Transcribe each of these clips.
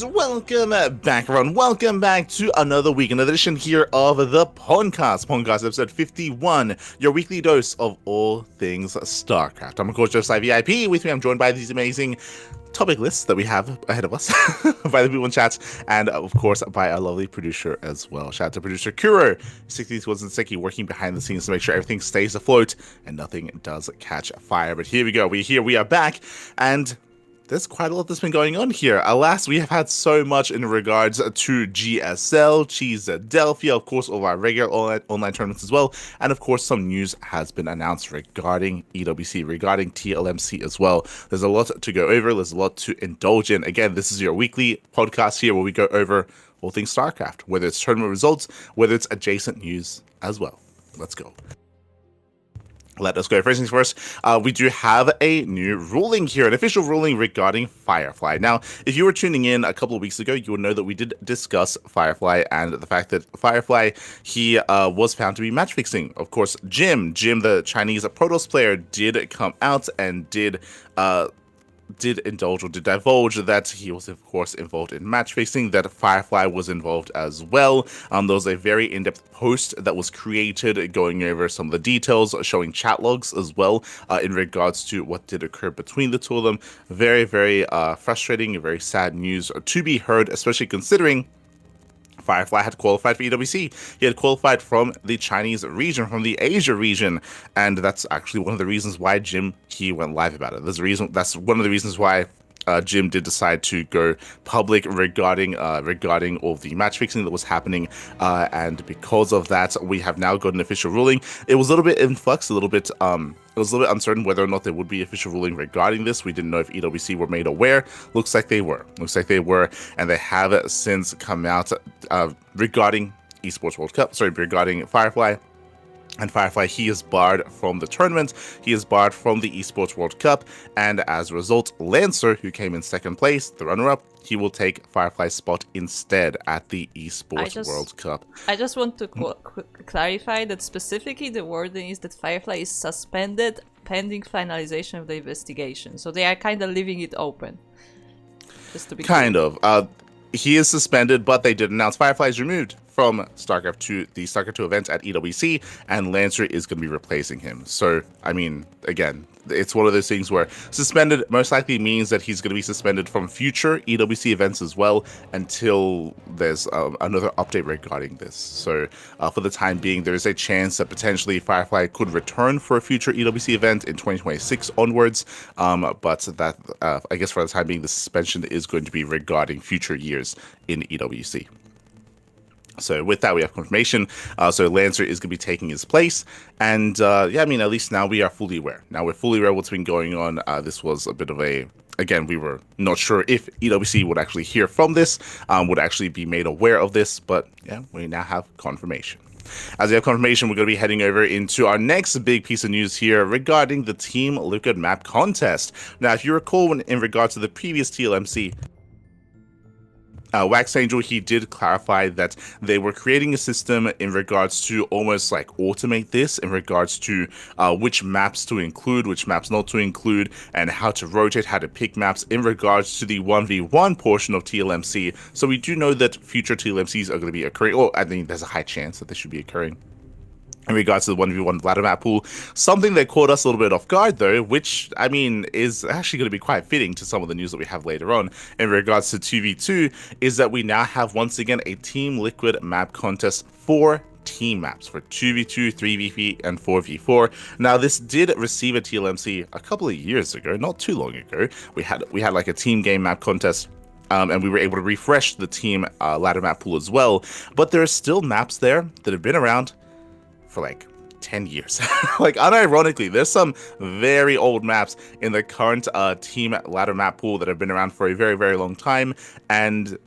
And welcome back, everyone. Welcome back to another week, another edition here of the PondCast episode 51, your weekly dose of all things StarCraft. I'm, of course, Joseph VIP. With me, I'm joined by these amazing topic lists that we have ahead of us by the people in chat, and of course by our lovely producer as well. Shout out to producer Kuro 60,000 working behind the scenes to make sure everything stays afloat and nothing does catch fire. But here we go. We're here. We are back, and there's quite a lot that's been going on here. Alas, we have had so much in regards to GSL, Cheese Delphia, of course, all of our regular online tournaments as well. And of course, some news has been announced regarding EWC, regarding TLMC as well. There's a lot to go over. There's a lot to indulge in. Again, this is your weekly podcast here where we go over all things StarCraft, whether it's tournament results, whether it's adjacent news as well. Let's go. Let us go. First things first, we do have a new ruling here, an official ruling regarding Firefly. Now, if you were tuning in a couple of weeks ago, you will know that we did discuss Firefly and the fact that Firefly, he was found to be match fixing. Of course, Jim, the Chinese Protoss player, did come out and did divulge that he was, of course, involved in match fixing, that Firefly was involved as well. There was a very in-depth post that was created going over some of the details, showing chat logs as well in regards to what did occur between the two of them. Very, very frustrating, very sad news to be heard, especially considering Firefly had qualified for EWC. He had qualified from the Chinese region, from the Asia region, and that's actually one of the reasons why Jim, he went live about it. That's one of the reasons why Jim did decide to go public regarding all the match fixing that was happening, and because of that, we have now got an official ruling. It was a little bit in flux, it was a little bit uncertain whether or not there would be official ruling regarding this. We didn't know if EWC were made aware. Looks like they were, and they have since come out regarding Esports World Cup. Regarding Firefly. And Firefly, he is barred from the tournament, he is barred from the Esports World Cup, and as a result, Lancer, who came in second place, the runner-up, he will take Firefly's spot instead at the Esports World Cup. I just want to clarify that specifically the wording is that Firefly is suspended pending finalization of the investigation, so they are kind of leaving it open. Just to be clear. He is suspended, but they did announce Firefly is removed from StarCraft 2, the StarCraft 2 event at EWC, and Lancer is going to be replacing him. So, I mean, again, it's one of those things where suspended most likely means that he's going to be suspended from future EWC events as well until there's another update regarding this. So, for the time being, there is a chance that potentially Firefly could return for a future EWC event in 2026 onwards, but that, I guess for the time being, the suspension is going to be regarding future years in EWC. So with that, we have confirmation. So Lancer is going to be taking his place. And yeah, I mean, at least now we are fully aware. Now we're fully aware of what's been going on. This was a bit of a, again, we were not sure if EWC would actually hear from this, would actually be made aware of this. But yeah, we now have confirmation. As we have confirmation, we're going to be heading over into our next big piece of news here regarding the Team Liquid map contest. Now, if you recall, in regards to the previous TLMC, Wax Angel, he did clarify that they were creating a system in regards to almost like automate this in regards to which maps to include, which maps not to include, and how to rotate, how to pick maps in regards to the 1v1 portion of TLMC. So we do know that future TLMCs are going to be occurring, or I think there's a high chance that they should be occurring in regards to the 1v1 ladder map pool. Something that caught us a little bit off guard though, which I mean is actually going to be quite fitting to some of the news that we have later on in regards to 2v2, is that we now have once again a Team Liquid map contest for team maps for 2v2, 3v3, and 4v4. Now this did receive a TLMC a couple of years ago, not too long ago. We had like a team game map contest, and we were able to refresh the team ladder map pool as well. But there are still maps there that have been around for like 10 years. Like, unironically, there's some very old maps in the current team ladder map pool that have been around for a very, very long time, and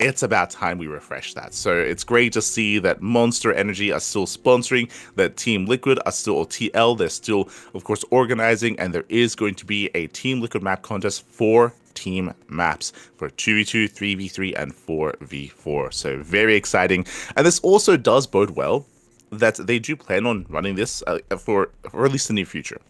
it's about time we refresh that. So it's great to see that Monster Energy are still sponsoring, that Team Liquid are still, or TL, they're still, of course, organizing, and there is going to be a Team Liquid map contest for team maps for 2v2, 3v3, and 4v4. So very exciting. And this also does bode well that they do plan on running this for at least the near future.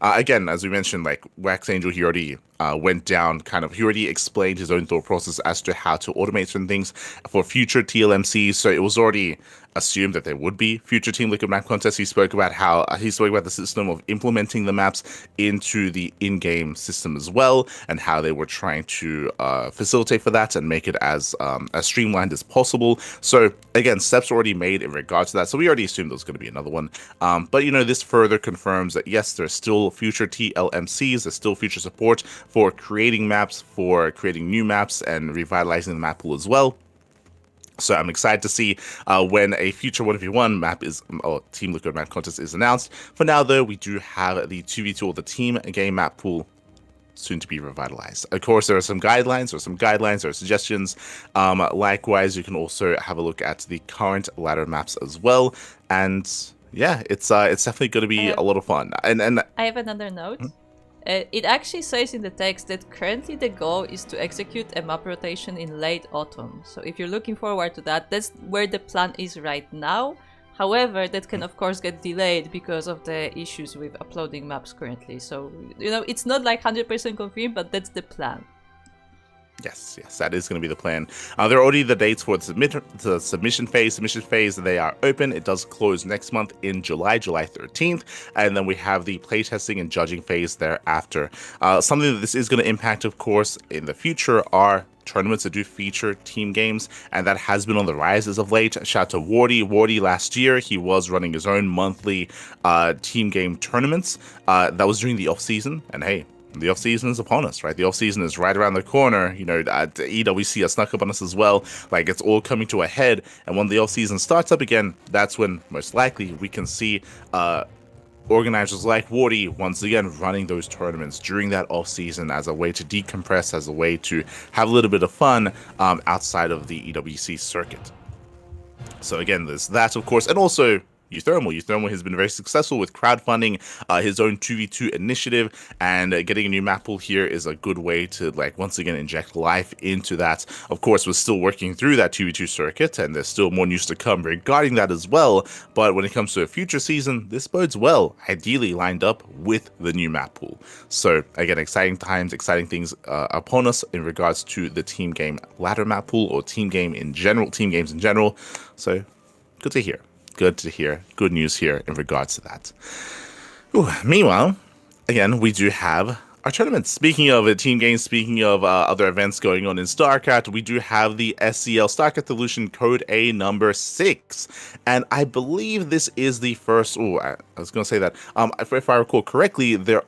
Again, as we mentioned, like Wax Angel, he already went down he already explained his own thought process as to how to automate certain things for future TLMCs. So it was already assumed that there would be future Team Liquid map contests. He spoke about the system of implementing the maps into the in-game system as well, and how they were trying to facilitate for that and make it as streamlined as possible. So again, steps already made in regards to that. So we already assumed there was going to be another one. But this further confirms that yes, there's still future TLMCs, there's still future support for creating maps, for creating new maps, and revitalizing the map pool as well. So I'm excited to see when a future 1v1 map or Team Liquid map contest is announced. For now, though, we do have the 2v2 or the team game map pool soon to be revitalized. Of course, there are some guidelines, there are suggestions. Likewise, you can also have a look at the current ladder maps as well. And yeah, it's definitely going to be a lot of fun. And I have another note. It actually says in the text that currently the goal is to execute a map rotation in late autumn. So if you're looking forward to that, that's where the plan is right now. However, that can of course get delayed because of the issues with uploading maps currently. So, it's not like 100% confirmed, but that's the plan. Yes, that is going to be the plan. There are already the dates for the submission phase. They are open. It does close next month in July 13th. And then we have the playtesting and judging phase thereafter. Something that this is going to impact, of course, in the future are tournaments that do feature team games, and that has been on the rise as of late. Shout out to Wardy last year. He was running his own monthly team game tournaments. That was during the off season, and hey, the off-season is upon us, right? The off-season is right around the corner. EWC has snuck up on us as well. Like, it's all coming to a head. And when the off-season starts up again, that's when, most likely, we can see organizers like Wardy once again running those tournaments during that off-season as a way to decompress, as a way to have a little bit of fun outside of the EWC circuit. So again, there's that, of course. And also, Euthermal has been very successful with crowdfunding his own 2v2 initiative, and getting a new map pool here is a good way to once again inject life into that. Of course, we're still working through that 2v2 circuit, and there's still more news to come regarding that as well. But when it comes to a future season, this bodes well, ideally lined up with the new map pool. So again, exciting times, exciting things upon us in regards to the team game ladder map pool, or team games in general. So good to hear. Good news here in regards to that. Meanwhile, again, we do have our tournaments. Speaking of team games, speaking of other events going on in StarCraft, we do have the SCL StarCraft Evolution Code A number 6. And I believe this is the first... I was going to say that. If I recall correctly, there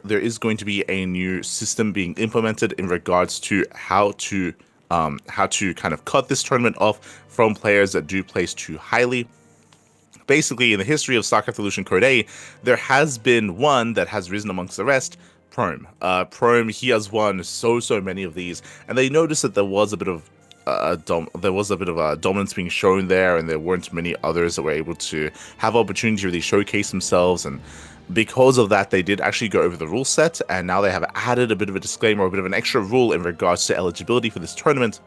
is going to be a new system being implemented in regards to how to kind of cut this tournament off from players that do place too highly. Basically, in the history of StarCraft Evolution Code A, there has been one that has risen amongst the rest, Prome. Prome, he has won so many of these, and they noticed that there was a bit of dominance being shown there, and there weren't many others that were able to have opportunity to really showcase themselves. And because of that, they did actually go over the rule set, and now they have added a bit of a disclaimer, a bit of an extra rule in regards to eligibility for this tournament.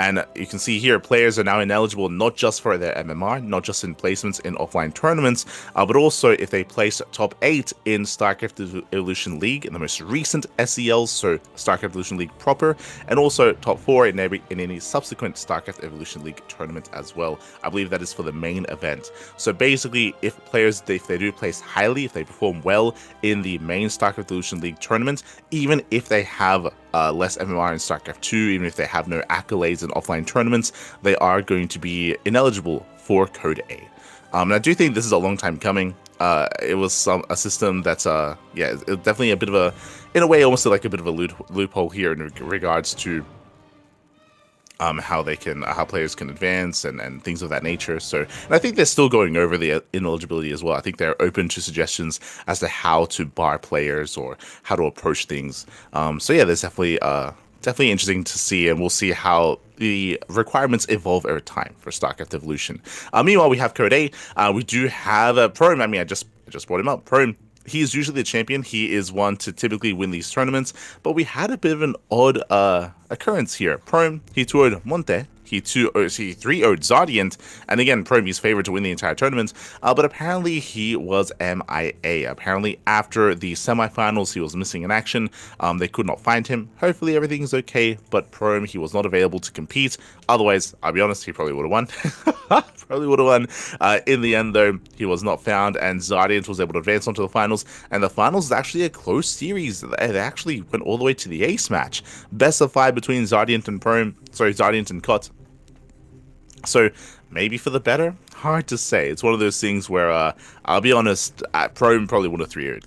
And you can see here, players are now ineligible not just for their MMR, not just in placements in offline tournaments, but also if they place top 8 in StarCraft Evolution League in the most recent SELs, so StarCraft Evolution League proper, and also top 4 in any subsequent StarCraft Evolution League tournament as well. I believe that is for the main event. So basically, if they do place highly, if they perform well in the main StarCraft Evolution League tournament, even if they have less MMR in StarCraft 2, even if they have no accolades in offline tournaments, they are going to be ineligible for Code A. And I do think this is a long time coming. It was a system that's definitely a bit of a, in a way, almost like a bit of a loophole here in regards to how players can advance and things of that nature. So, and I think they're still going over the ineligibility as well. I think they're open to suggestions as to how to bar players or how to approach things. So yeah, there's definitely interesting to see, and we'll see how the requirements evolve over time for StarCraft Evolution. Meanwhile, we have Code A. We do have Prome. I mean, I just brought him up. Prome. He is usually the champion. He is one to typically win these tournaments, but we had a bit of an odd occurrence here. Prome, he toured Monte. He 3-0'd Zardiant, and again, Prome he's favored to win the entire tournament, but apparently he was MIA. Apparently after the semifinals, he was missing in action. They could not find him. Hopefully everything's okay, but Prome, he was not available to compete. Otherwise, I'll be honest, he probably would have won. In the end, though, he was not found, and Zardiant was able to advance onto the finals, and the finals is actually a close series. They actually went all the way to the ace match. Best of 5 between Zardiant and Zardiant and Kot. So maybe for the better, hard to say. It's one of those things where I'll be honest, Prome probably would have 3-0'd.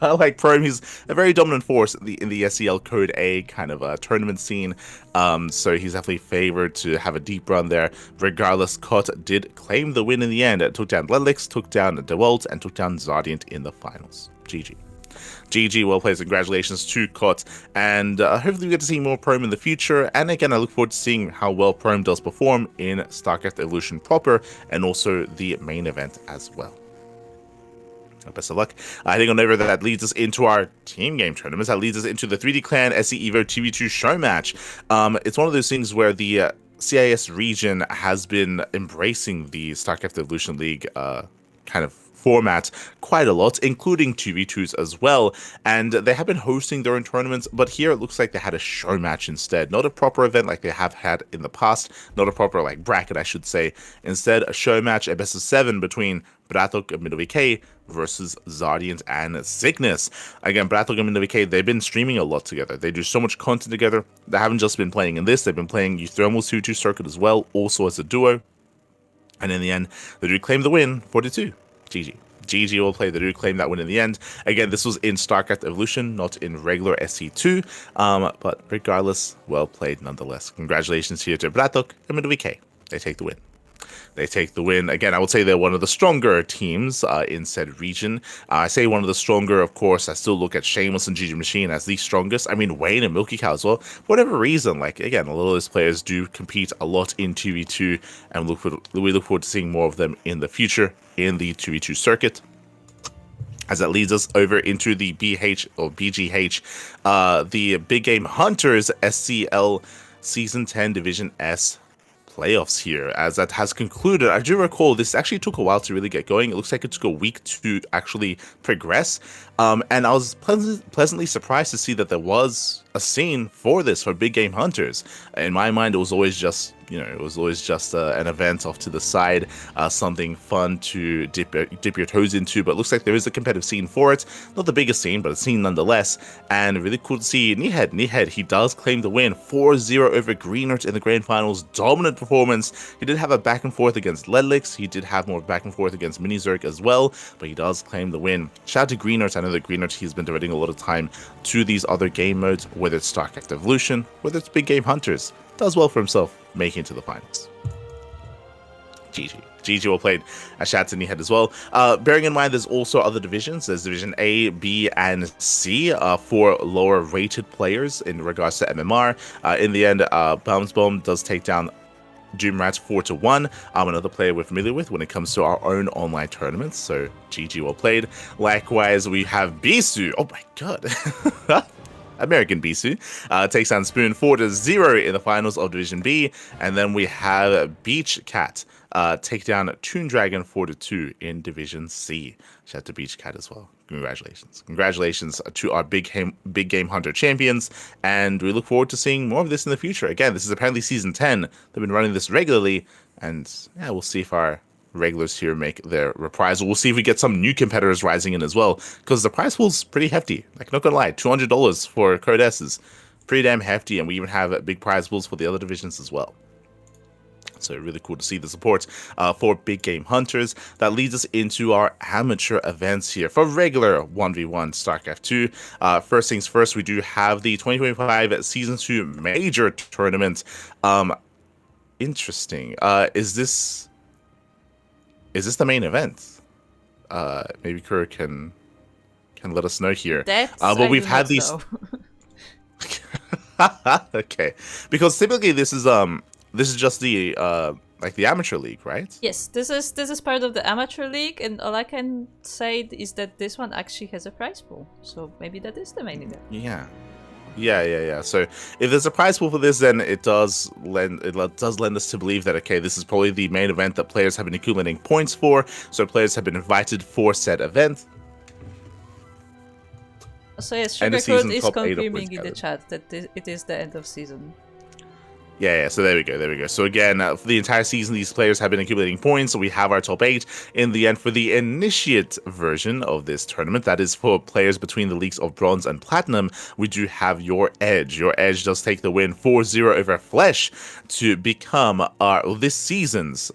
Like Prome, he's a very dominant force in the SEL Code A kind of tournament scene. So he's definitely favored to have a deep run there. Regardless, Kot did claim the win in the end. It took down Ledlix, took down DeWalt, and took down Zardiant in the finals. GG. GG, well played. Congratulations to Kot, and hopefully we get to see more Prome in the future. And again, I look forward to seeing how well Prome does perform in StarCraft Evolution proper, and also the main event as well. Best of luck. I think on over that leads us into our team game tournaments. That leads us into the 3D Clan SE Evo 2v2 show match. It's one of those things where the CIS region has been embracing the StarCraft Evolution League kind of format quite a lot, including 2v2s as well, and they have been hosting their own tournaments, but here it looks like they had a show match instead. Not a proper event like they have had in the past, not a proper like bracket, I should say. Instead, a show match, a best of 7 between Bratok and MidWK versus Zardiant and Cygnus. Again, Bratok and MidWK, they've been streaming a lot together. They do so much content together. They haven't just been playing in this, they've been playing Euthermal's 2v2 circuit as well, also as a duo. And in the end, they do claim the win, 42. GG. GG will play. They do claim that win in the end. Again, this was in StarCraft Evolution, not in regular SC2. But regardless, well played nonetheless. Congratulations here to Bratok and MidWK. They take the win. They take the win. Again, I would say they're one of the stronger teams in said region. I say one of the stronger, of course. I still look at Shameless and GG Machine as the strongest. I mean, Wayne and Milky Cow as well. For whatever reason, like, again, a lot of those players do compete a lot in 2v2, and we look forward to seeing more of them in the future in the 2v2 circuit. As that leads us over into the BH or BGH, the Big Game Hunters SCL Season 10 Division S playoffs here, as that has concluded. I do recall this actually took a while to really get going. It looks like it took a week to actually progress, and I was pleasantly surprised to see that there was a scene for this for Big Game Hunters. In my mind, it was always just an event off to the side, something fun to dip your toes into, but it looks like there is a competitive scene for it. Not the biggest scene, but a scene nonetheless, and really cool to see Nihed, he does claim the win, 4-0 over Greenert in the grand finals. Dominant performance. He did have a back and forth against Ledlix, he did have more back and forth against Minizerg as well, but he does claim the win. Shout out to Greenert. I know that Greenert, he's been devoting a lot of time to these other game modes, whether it's StarCraft Evolution, whether it's Big Game Hunters. Does well for himself, making it to the finals. GG. GG well played. Shout out to Nihed as well. Bearing in mind, there's also other divisions. There's Division A, B, and C for lower rated players in regards to MMR. In the end, Baumsbaum does take down Doomrat 4-1. Another player we're familiar with when it comes to our own online tournaments. So GG well played. Likewise, we have Bisu. Oh my god. American Bisu takes down Spoon 4-0 in the finals of Division B, and then we have Beach Cat take down Toon Dragon 4-2 in Division C. Shout out to Beach Cat as well. Congratulations to our Big Game Hunter champions, and we look forward to seeing more of this in the future. Again, this is apparently Season 10. They've been running this regularly, and yeah, we'll see if our regulars here make their reprisal. We'll see if we get some new competitors rising in as well, because the prize pool's pretty hefty. Like, not gonna lie, $200 for Code S is pretty damn hefty, and we even have big prize pools for the other divisions as well. So really cool to see the support for Big Game Hunters. That leads us into our amateur events here for regular 1v1 StarCraft 2. First things first, we do have the 2025 Season 2 Major Tournament. Interesting. Is this the main event? Maybe Kura can let us know here. But we've had these. Okay, because typically this is just the like the amateur league, right? Yes, this is part of the amateur league, and all I can say is that this one actually has a prize pool, so maybe that is the main event. Yeah. So if there's a prize pool for this, then it does lend us to believe that, okay, this is probably the main event that players have been accumulating points for. So players have been invited for said event. So yes, End of Sugarcoat season, is top 8 of confirming points in the gathered. chat that it is the end of season. Yeah, so there we go. So again, for the entire season, these players have been accumulating points, so we have our top 8. In the end, for the initiate version of this tournament, that is for players between the leagues of Bronze and Platinum, we do have Your Edge. Your Edge does take the win 4-0 over Flesh to become this season's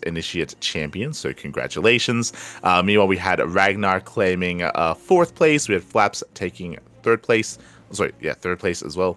initiate champion, so congratulations. Meanwhile, we had Ragnar claiming 4th place, we had Flaps taking 3rd place, third place as well.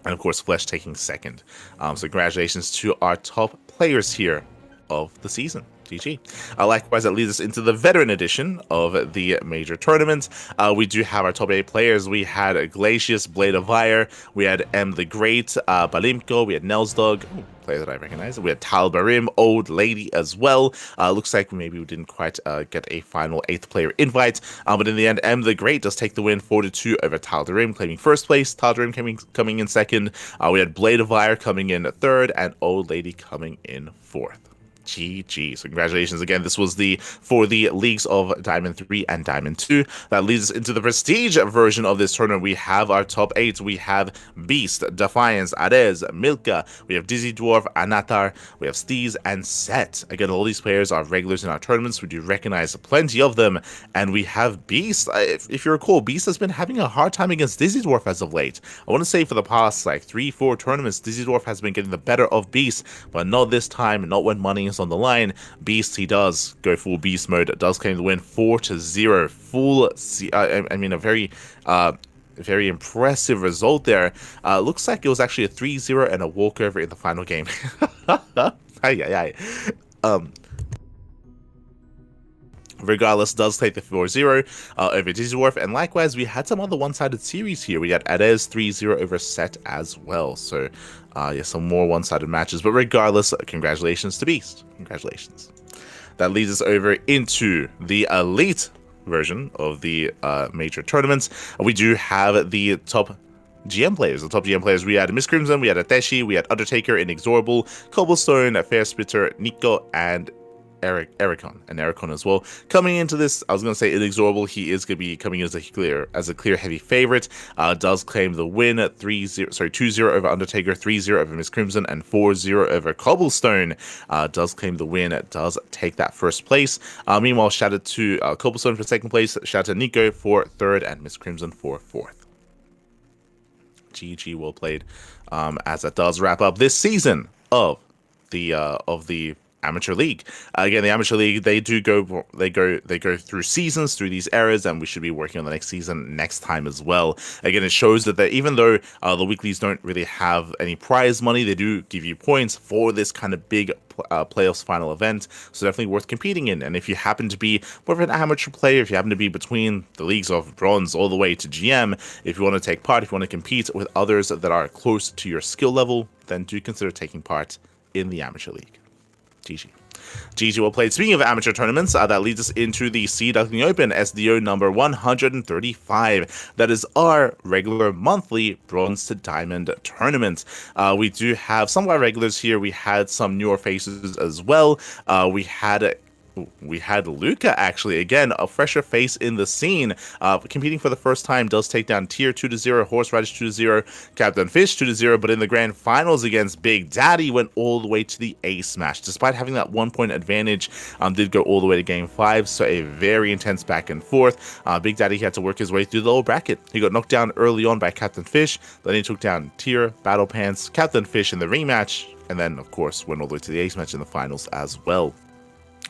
And of course, Flesh taking 2nd. So congratulations to our top players here of the season. GG. Likewise, that leads us into the veteran edition of the major tournament. We do have our top 8 players. We had Glacius, Blade of Fire. We had M the Great, Balimko. We had Nelsdog, player that I recognize. We had Talbarim, Old Lady as well. Looks like maybe we didn't quite get a final 8th player invite. But in the end, M the Great does take the win 4-2 over Taldarim, claiming 1st place. Taldarim coming in 2nd. We had Blade of Fire coming in 3rd, and Old Lady coming in 4th. GG. So congratulations again. This was for the leagues of Diamond 3 and Diamond 2. That leads us into the prestige version of this tournament. We have our top 8. We have Beast, Defiance, Arez, Milka. We have Dizzy Dwarf, Anatar. We have Steez and Set. Again, all these players are regulars in our tournaments. We do recognize plenty of them. And we have Beast. If you recall, Beast has been having a hard time against Dizzy Dwarf as of late. I want to say for the past 3-4 tournaments, Dizzy Dwarf has been getting the better of Beast, but not this time, not when money is on the line. Beast, he does go full beast mode, does claim the win 4-0. A very impressive result there. Looks like it was actually a 3-0 and a walkover in the final game. Regardless, does take the 4-0 over Dizzy and likewise, we had some other one-sided series here. We had Adez 3-0 over Set as well. So, some more one-sided matches. But regardless, congratulations to Beast. Congratulations. That leads us over into the Elite version of the major tournaments. We do have the top GM players. The top GM players, we had Miss Crimson, we had Ateshi, we had Undertaker, Inexorable, Cobblestone, Fair Splitter, Nico, and Ericon as well. Coming into this, I was going to say Inexorable, he is going to be coming in as a clear heavy favorite. Does claim the win 2-0 over Undertaker, 3-0 over Miss Crimson, and 4-0 over Cobblestone. Does claim the win, does take that 1st place. Meanwhile, shout out to Cobblestone for 2nd place, shout out to Nico for 3rd, and Miss Crimson for 4th. GG, well played. As that does wrap up this season of the Amateur League. Again, the Amateur League, they go through seasons, through these eras, and we should be working on the next season next time as well. Again, it shows that even though the weeklies don't really have any prize money, they do give you points for this kind of big playoffs final event, so definitely worth competing in. And if you happen to be more of an amateur player, if you happen to be between the leagues of Bronze all the way to GM, if you want to take part, if you want to compete with others that are close to your skill level, then do consider taking part in the Amateur League. GG well played. Speaking of amateur tournaments, that leads us into the Sea Duckling Open SDO number 135. That is our regular monthly Bronze to Diamond tournament. We do have some of our regulars here. We had some newer faces as well. We had Luca, actually, again, a fresher face in the scene, competing for the first time, does take down Tier 2-0, Horse Radish 2-0, Captain Fish 2-0, but in the grand finals against Big Daddy, went all the way to the ace match. Despite having that 1-point advantage, did go all the way to game 5, so a very intense back and forth. Big Daddy had to work his way through the lower bracket. He got knocked down early on by Captain Fish, then he took down Tier, Battle Pants, Captain Fish in the rematch, and then, of course, went all the way to the ace match in the finals as well.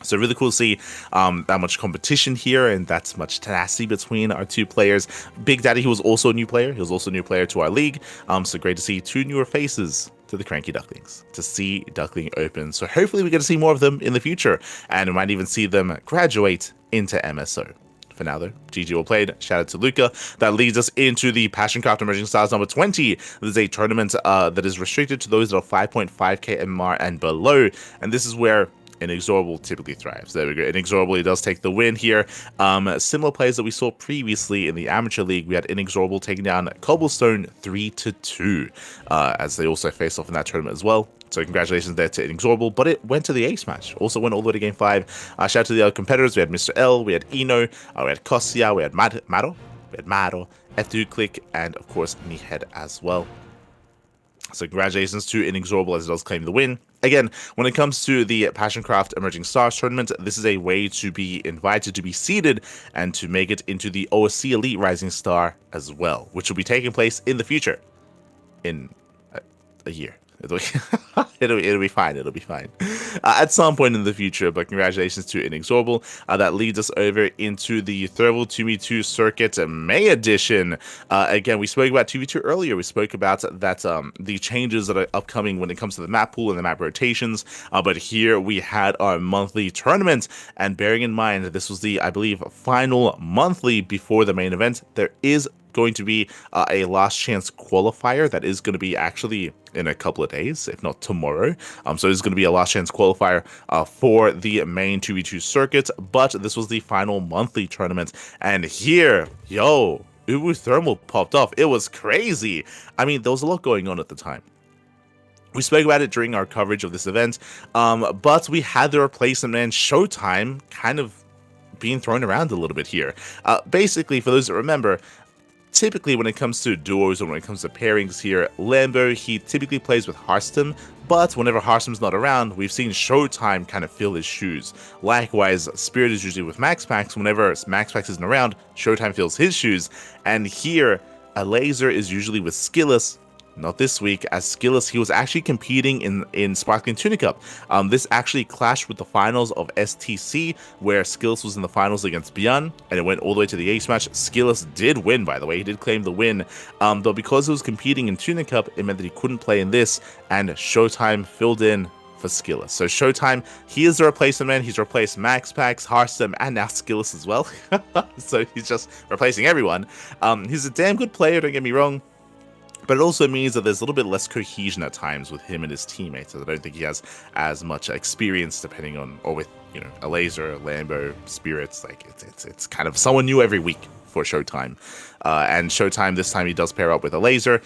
So really cool to see that much competition here and that much tenacity between our two players. Big Daddy, he was also a new player. He was also a new player to our league. So great to see 2 newer faces to the CranKy Ducklings, to Sea Duckling Open. So hopefully we get to see more of them in the future, and we might even see them graduate into MSO. For now, though, GG well played. Shout out to Luca. That leads us into the Passioncraft Emerging Stars number 20. This is a tournament that is restricted to those that are 5.5k MMR and below. And this is where Inexorable typically thrives. There we go. Inexorable, he does take the win here. Similar plays that we saw previously in the Amateur League. We had Inexorable taking down Cobblestone 3-2, as they also faced off in that tournament as well. So congratulations there to Inexorable, but it went to the ace match. Also went all the way to game 5. Shout out to the other competitors. We had Mr. L, we had Eno, we had Kossia, we had Maro, Duckling, and of course Meathead as well. So congratulations to Inexorable as it does claim the win. Again, when it comes to the Passioncraft Emerging Stars tournament, this is a way to be invited to be seeded and to make it into the OSC Elite Rising Star as well, which will be taking place in the future, in a year. It'll be fine. It'll be fine. At some point in the future, but congratulations to Inexorable. That leads us over into the Thermal 2v2 Circuit May Edition. Again, we spoke about 2v2 earlier. We spoke about that the changes that are upcoming when it comes to the map pool and the map rotations. But here we had our monthly tournament. And bearing in mind that this was the, I believe, final monthly before the main event, there is going to be a last chance qualifier that is going to be actually in a couple of days, if not tomorrow. So this is going to be a last chance qualifier for the main 2v2 circuit, but this was the final monthly tournament. And here, Uwu Thermal popped off. It was crazy. I mean, there was a lot going on at the time. We spoke about it during our coverage of this event, but we had the replacement man Showtime kind of being thrown around a little bit here. Basically, for those that remember, typically when it comes to duos or when it comes to pairings here, Lambo, he typically plays with Harstem, but whenever Harstem's not around, we've seen Showtime kind of fill his shoes. Likewise, Spirit is usually with MaxPax. Whenever MaxPax isn't around, Showtime fills his shoes. And here, a Laser is usually with Skillous. Not this week, as Skillous, he was actually competing in Sparkling Tunic Cup. This actually clashed with the finals of STC, where Skillous was in the finals against Beyond, and it went all the way to the ace match. Skillous did win, by the way. He did claim the win. Though because he was competing in Tunic Cup, it meant that he couldn't play in this, and Showtime filled in for Skillous. So Showtime, he is the replacement man. He's replaced MaxPax, Harstem, and now Skillous as well. So he's just replacing everyone. He's a damn good player, don't get me wrong. But it also means that there's a little bit less cohesion at times with him and his teammates. I don't think he has as much experience depending on, or with, a Laser, Lambo, Spirits. Like it's kind of someone new every week for Showtime. And Showtime, this time he does pair up with a Laser.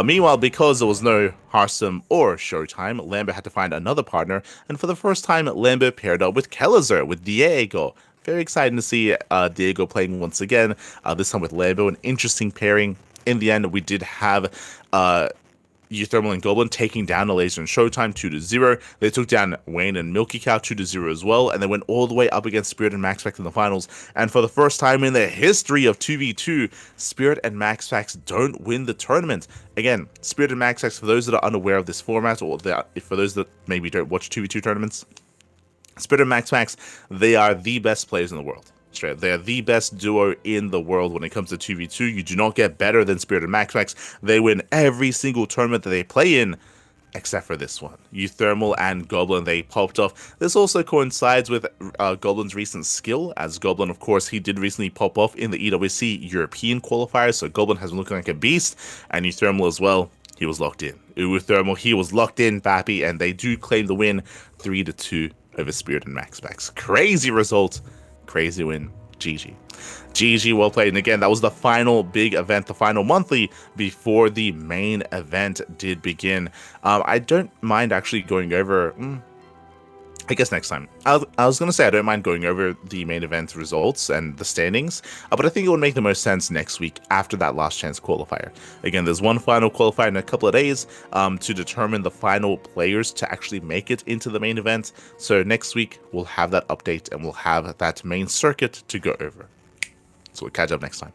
Meanwhile, because there was no Harstem or Showtime, Lambo had to find another partner. And for the first time, Lambo paired up with Kelazer, with Diego. Very exciting to see Diego playing once again, this time with Lambo. An interesting pairing. In the end, we did have Euthermal and Goblin taking down a Laser and Showtime 2-0. They took down Wayne and Milky Cow 2-0 as well, and they went all the way up against Spirit and MaxPax in the finals. And for the first time in the history of 2v2, Spirit and MaxPax don't win the tournament. Again, Spirit and MaxPax, for those that are unaware of this format, or for those that maybe don't watch 2v2 tournaments, Spirit and MaxPax, they are the best players in the world. Straight. They're the best duo in the world when it comes to 2v2. You do not get better than Spirit and MaxPax. They win every single tournament that they play in, except for this one. Euthermal and Goblin, they popped off. This also coincides with Goblin's recent skill, as Goblin, of course, he did recently pop off in the EWC European qualifiers, so Goblin has been looking like a beast, and Euthermal as well. He was locked in. Euthermal, he was locked in, Bappy, and they do claim the win 3-2 over Spirit and MaxPax. Crazy result. Crazy win. GG, well played. And again, that was the final big event, the final monthly before the main event did begin. I don't mind actually going over, I guess next time. I was going to say I don't mind going over the main event results and the standings, but I think it would make the most sense next week after that last chance qualifier. Again, there's one final qualifier in a couple of days to determine the final players to actually make it into the main event. So next week, we'll have that update and we'll have that main circuit to go over. So we'll catch up next time.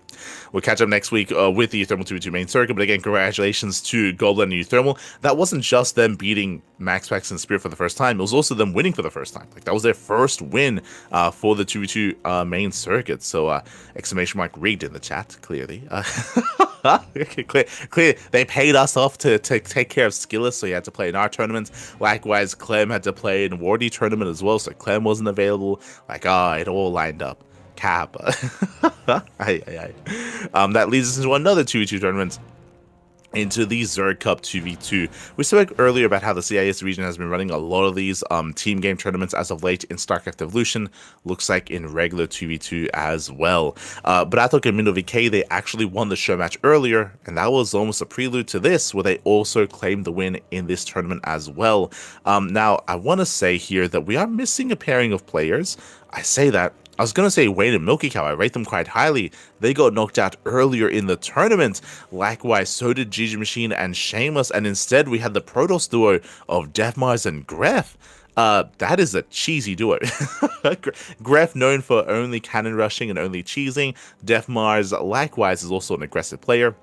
We'll catch up next week with the Euthermal 2v2 main circuit. But again, congratulations to Goblin and Euthermal. That wasn't just them beating MaxPax and Spirit for the first time. It was also them winning for the first time. Like that was their first win for the 2v2 main circuit. So exclamation mark rigged in the chat, clearly. Clear. They paid us off to take care of Skillous, so he had to play in our tournament. Likewise, Clem had to play in Wardy tournament as well, so Clem wasn't available. Like, it all lined up. Cap. That leads us into another 2v2 tournament into the Zerg Cup 2v2. We spoke earlier about how the CIS region has been running a lot of these team game tournaments as of late in StarCraft Evolution. Looks like in regular 2v2 as well. But I thought in Mindo VK, they actually won the show match earlier, and that was almost a prelude to this, where they also claimed the win in this tournament as well. Now, I want to say here that we are missing a pairing of players. I say that. I was going to say Wayne and Milky Cow. I rate them quite highly. They got knocked out earlier in the tournament. Likewise, so did Gigi Machine and Shameless. And instead, we had the Protoss duo of Deathmars and Gref. That is a cheesy duo. Gref known for only cannon rushing and only cheesing. Deathmars, likewise, is also an aggressive player.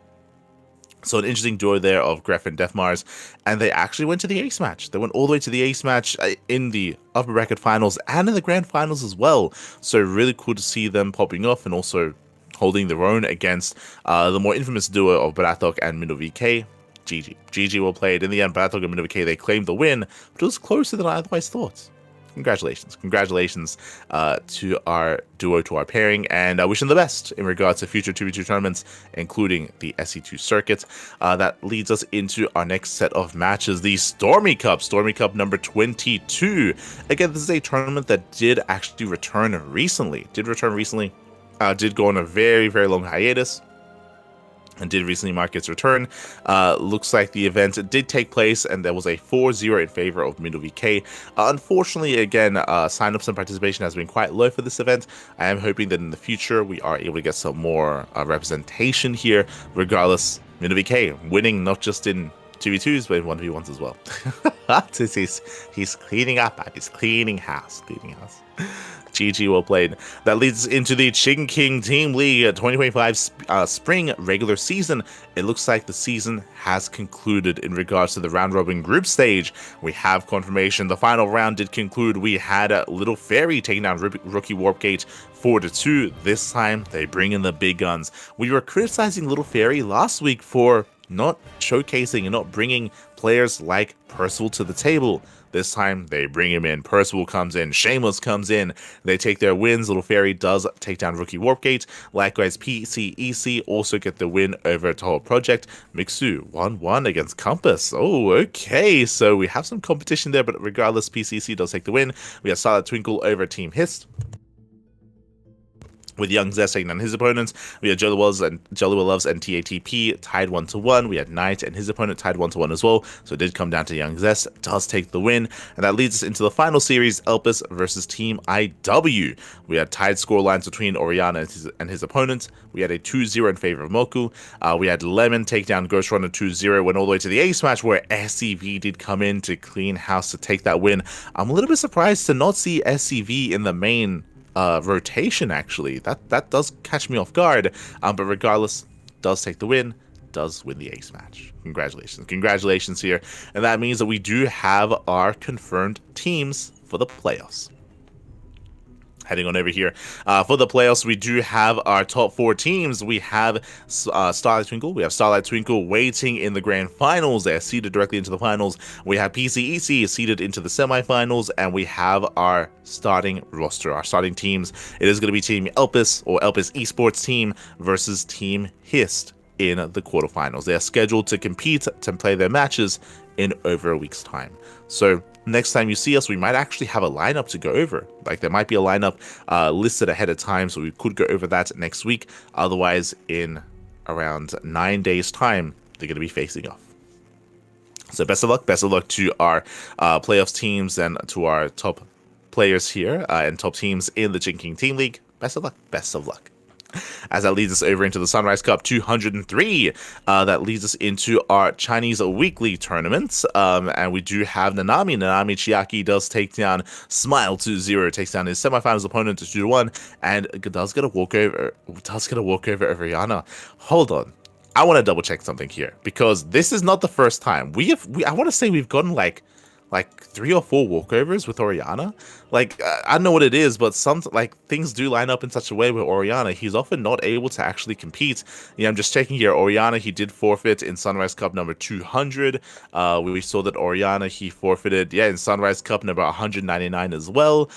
So an interesting duo there of Gref and Deathmars, and they actually went to the ace match. They went all the way to the ace match in the upper bracket finals and in the grand finals as well. So really cool to see them popping off and also holding their own against the more infamous duo of Barathok and Mindo VK. GG well played. In the end, Barathok and Mindo VK, they claimed the win, but it was closer than I otherwise thought. Congratulations to our duo, to our pairing, and I wish them the best in regards to future 2v2 tournaments, including the SC2 circuit. That leads us into our next set of matches, the Stormy Cup number 22. Again, this is a tournament that did actually return recently. Did go on a very, very long hiatus, and did recently mark its return. Looks like the event did take place, and there was a 4-0 in favor of Mindo VK. Unfortunately, again, sign-ups and participation has been quite low for this event. I am hoping that in the future we are able to get some more representation here. Regardless, Mindo VK winning not just in 2v2s, but in 1v1s as well. He's cleaning up, he's cleaning house. GG well played. That leads us into the Chicken King Team League 2025 spring regular season. It looks like the season has concluded in regards to the round robin group stage. We have confirmation. The final round did conclude. We had Little Fairy taking down Rookie Warpgate 4-2. This time they bring in the big guns. We were criticizing Little Fairy last week for not showcasing and not bringing players like Percival to the table. This time, they bring him in. Percival comes in. Shameless comes in. They take their wins. Little Fairy does take down Rookie Warpgate. Likewise, PCEC also get the win over Toho Project. Mixu 1-1 against Compass. Oh, okay. So we have some competition there, but regardless, PCEC does take the win. We have Starlight Twinkle over Team Hist, with Young Zest taking down his opponents. We had Jolly Loves and TATP tied 1-1. We had Knight and his opponent tied 1-1 as well. So it did come down to Young Zest. Does take the win. And that leads us into the final series, Elpis versus Team IW. We had tied score lines between Oriana and his opponent. We had a 2-0 in favor of Moku. We had Lemon take down Ghost Runner 2-0. Went all the way to the ace match where SCV did come in to clean house to take that win. I'm a little bit surprised to not see SCV in the main rotation, actually. That does catch me off guard, but regardless, does take the win, does win the ace match. Congratulations here, and that means that we do have our confirmed teams for the playoffs. Heading on over here for the playoffs, we do have our top 4 teams. We have Starlight Twinkle. We have Starlight Twinkle waiting in the grand finals. They are seeded directly into the finals. We have PCEC seeded into the semifinals, and we have our starting roster, our starting teams. It is going to be Team Elpis or Elpis Esports team versus Team Hist in the quarterfinals. They are scheduled to compete to play their matches in over a week's time. So next time you see us, we might actually have a lineup to go over. Like, there might be a lineup listed ahead of time, so we could go over that next week. Otherwise, in around 9 days' time, they're going to be facing off. So best of luck to our playoffs teams and to our top players here and top teams in the Chicken King Team League. Best of luck. As that leads us over into the Sunrise Cup 203. That leads us into our Chinese weekly tournaments. And we do have Nanami. Nanami Chiaki does take down Smile 2-0, takes down his semifinals opponent 2-1, and does get a walkover over Rihanna. Hold on. I want to double check something here, because this is not the first time. I want to say we've gotten like 3 or 4 walkovers with Oriana. Like, I don't know what it is, but things do line up in such a way with Oriana. He's often not able to actually compete. Yeah, I'm just checking here. Oriana, he did forfeit in Sunrise Cup number 200. We saw that Oriana, he forfeited, in Sunrise Cup number 199 as well.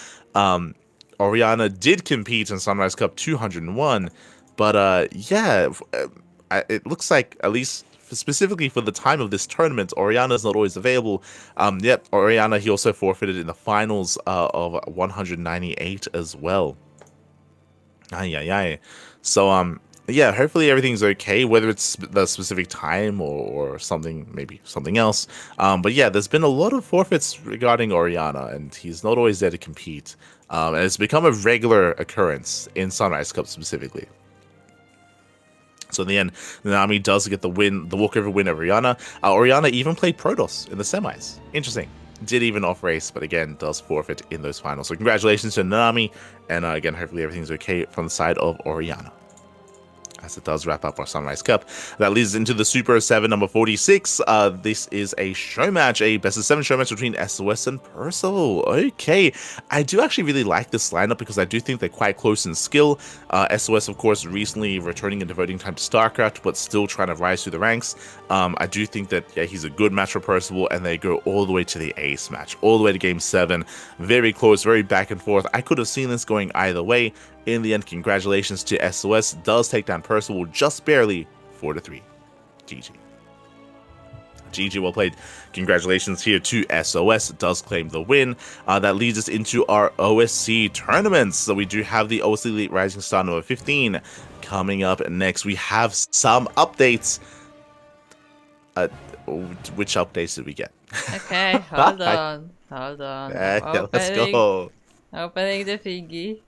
Oriana did compete in Sunrise Cup 201, but it looks like at least specifically for the time of this tournament, Oriana's not always available. Yep, Oriana, he also forfeited in the finals of 198 as well. Ay, ay, ay. So, yeah, hopefully everything's okay, whether it's the specific time or something, maybe something else. But yeah, there's been a lot of forfeits regarding Oriana, and he's not always there to compete. And it's become a regular occurrence in Sunrise Cup specifically. So in the end, Nanami does get the win, the walkover win over Oriana. Oriana even played Protoss in the semis. Interesting. Did even off race, but again, does forfeit in those finals. So congratulations to Nanami, and again, hopefully everything's okay from the side of Oriana. As it does wrap up our Sunrise Cup. That leads us into the Super 7 number 46. This is a show match, a best of 7 show match between SOS and Percival. Okay, I do actually really like this lineup because I do think they're quite close in skill. SOS, of course, recently returning and devoting time to StarCraft, but still trying to rise through the ranks. I do think that, yeah, he's a good match for Percival, and they go all the way to the ace match, all the way to game 7. Very close, very back and forth. I could have seen this going either way. In the end, congratulations to SOS. Does take down Percival just barely 4-3. GG. GG, well played. Congratulations here to SOS. Does claim the win. That leads us into our OSC tournaments. So we do have the OSC Elite Rising Star number 15 coming up next. We have some updates. Which updates did we get? Okay, hold on. Yeah, let's go. Opening the thingy.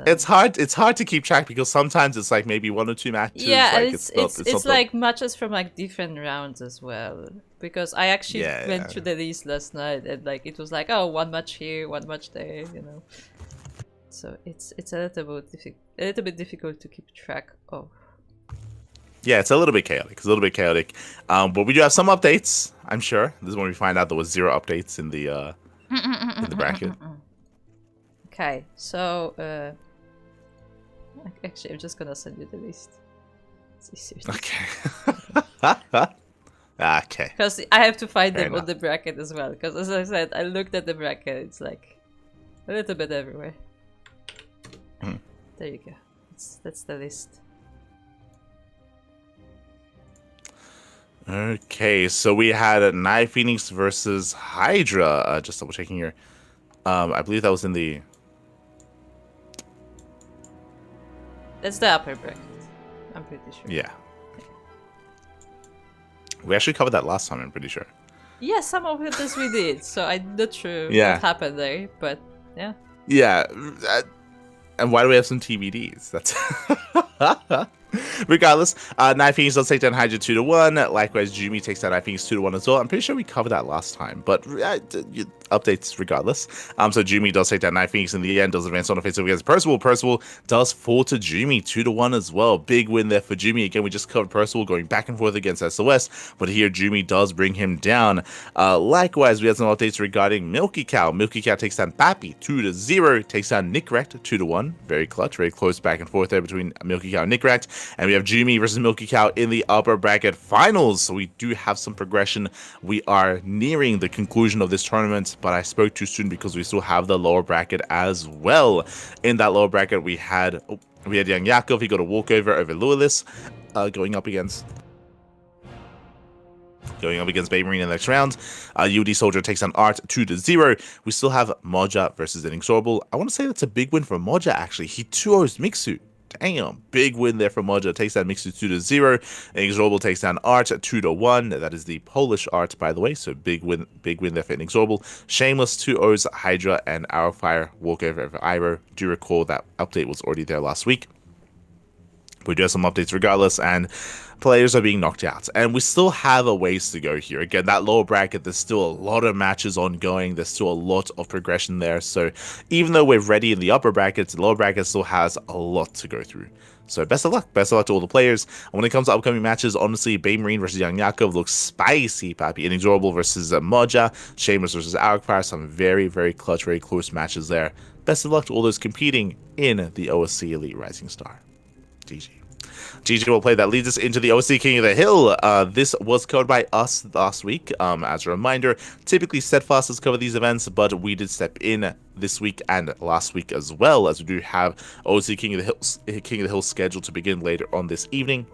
It's hard to keep track because sometimes it's like maybe 1 or 2 matches. Yeah, like it's like matches from like different rounds as well. Because I actually went through the list last night, and like it was like, oh, 1 match here, 1 match there, you know. So it's a little bit difficult to keep track of. Yeah, it's a little bit chaotic. But we do have some updates. I'm sure this is when we find out there was 0 updates in the bracket. Okay, so actually, I'm just gonna send you the list. It's easier. Okay. Okay. Because I have to find them on the bracket as well. Because as I said, I looked at the bracket. It's like a little bit everywhere. There you go. That's the list. Okay, so we had Night Phoenix versus Hydra. Just double checking here. I believe that was in the. That's the upper bracket. I'm pretty sure. Yeah. We actually covered that last time, I'm pretty sure. Yeah, some of it we did, so I'm not sure what happened there, but yeah. Yeah, and why do we have some TBDs? That's regardless. Night Phoenix does take down Hydra 2-1. Likewise, Jumi takes down Night Phoenix 2-1 as well. I'm pretty sure we covered that last time, but updates regardless. So Jumi does take down Night Phoenix in the end, does advance on offensive against Percival. Percival does fall to Jumi 2-1 as well. Big win there for Jumi. Again, we just covered Percival going back and forth against SOS, but here Jumi does bring him down. Likewise, we had some updates regarding Milky Cow. Milky Cow takes down Pappy 2-0, takes down Nickrect 2-1. Very clutch, very close back and forth there between Milky Cow and Nickrect. And we have Jumi versus Milky Cow in the upper bracket finals. So we do have some progression. We are nearing the conclusion of this tournament, but I spoke too soon because we still have the lower bracket as well. In that lower bracket, we had Young Yakov. He got a walkover over Lewis, going up against Bay Marine in the next round. UD Soldier takes down Art 2-0. We still have Moja versus Inexorable. I want to say that's a big win for Moja, actually. He 2-0's Mixu. Damn, big win there for Moja. Takes down Mixu 2-0. Inexorable takes down Art 2-1. That is the Polish Art, by the way. So big win there for Inexorable. Shameless 2-0's Hydra and Arrowfire walkover over Iroh. Do recall that update was already there last week. We do have some updates regardless, and players are being knocked out. And we still have a ways to go here. Again, that lower bracket, there's still a lot of matches ongoing. There's still a lot of progression there. So even though we're ready in the upper brackets, the lower bracket still has a lot to go through. So best of luck. Best of luck to all the players. And when it comes to upcoming matches, honestly, Bay Marine versus Young Yakov looks spicy, Pappy. Inexorable versus Moja. Shameless versus Arrowfire. Some very, very clutch, very close matches there. Best of luck to all those competing in the OSC Elite Rising Star. GG. GG will play. That leads us into the OC King of the Hill. This was covered by us last week. As a reminder, typically Steadfast has covered these events, but we did step in this week and last week as well, as we do have OC King of the Hill scheduled to begin later on this evening.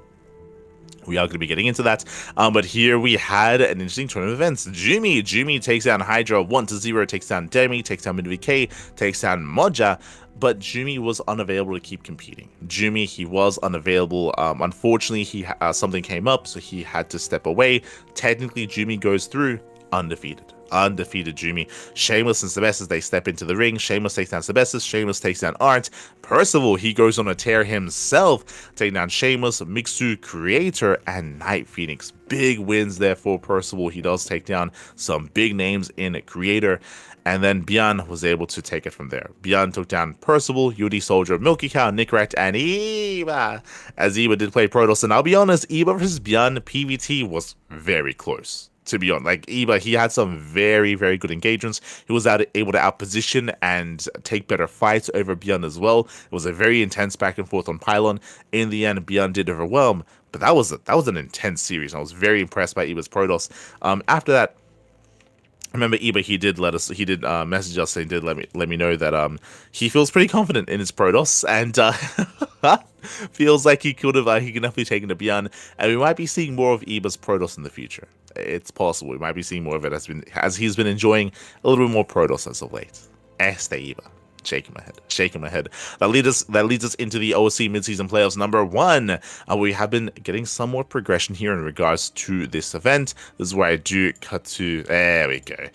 We are going to be getting into that. But here we had an interesting turn of events. Jimmy takes down Hydra 1-0, takes down Demi, takes down MidVK, takes down Moja. But Jimmy was unavailable to keep competing. Jimmy, he was unavailable. Unfortunately, something came up, so he had to step away. Technically, Jimmy goes through undefeated. Undefeated Jimmy. Shameless and Sebestus, they step into the ring. Shameless takes down Sebestus. Shameless takes down Art. Percival, he goes on a tear himself, taking down Shameless, Mixu, Creator, and Night Phoenix. Big wins there for Percival. He does take down some big names in Creator. And then Bjorn was able to take it from there. Bjorn took down Percival, Yudi Soldier, Milky Cow, Nickrat, and Eva. As Eva did play Protoss. And I'll be honest, Eva versus Bjorn PvT was very close. To be honest, like Eva, he had some very, very good engagements. He was able to outposition and take better fights over Bjorn as well. It was a very intense back and forth on Pylon. In the end, Bjorn did overwhelm, but that was an intense series. I was very impressed by Eva's Protoss. After that, I remember Eba, he did message us and did let me know that he feels pretty confident in his Protoss and feels like he can definitely take it to Bjorn, and we might be seeing more of Eba's Protoss in the future. It's possible we might be seeing more of it as he's been enjoying a little bit more Protoss as of late. Este Eba. Shaking my head. That leads us into the OC midseason playoffs number 1. We have been getting some more progression here in regards to this event. This is where I do cut to. There we go.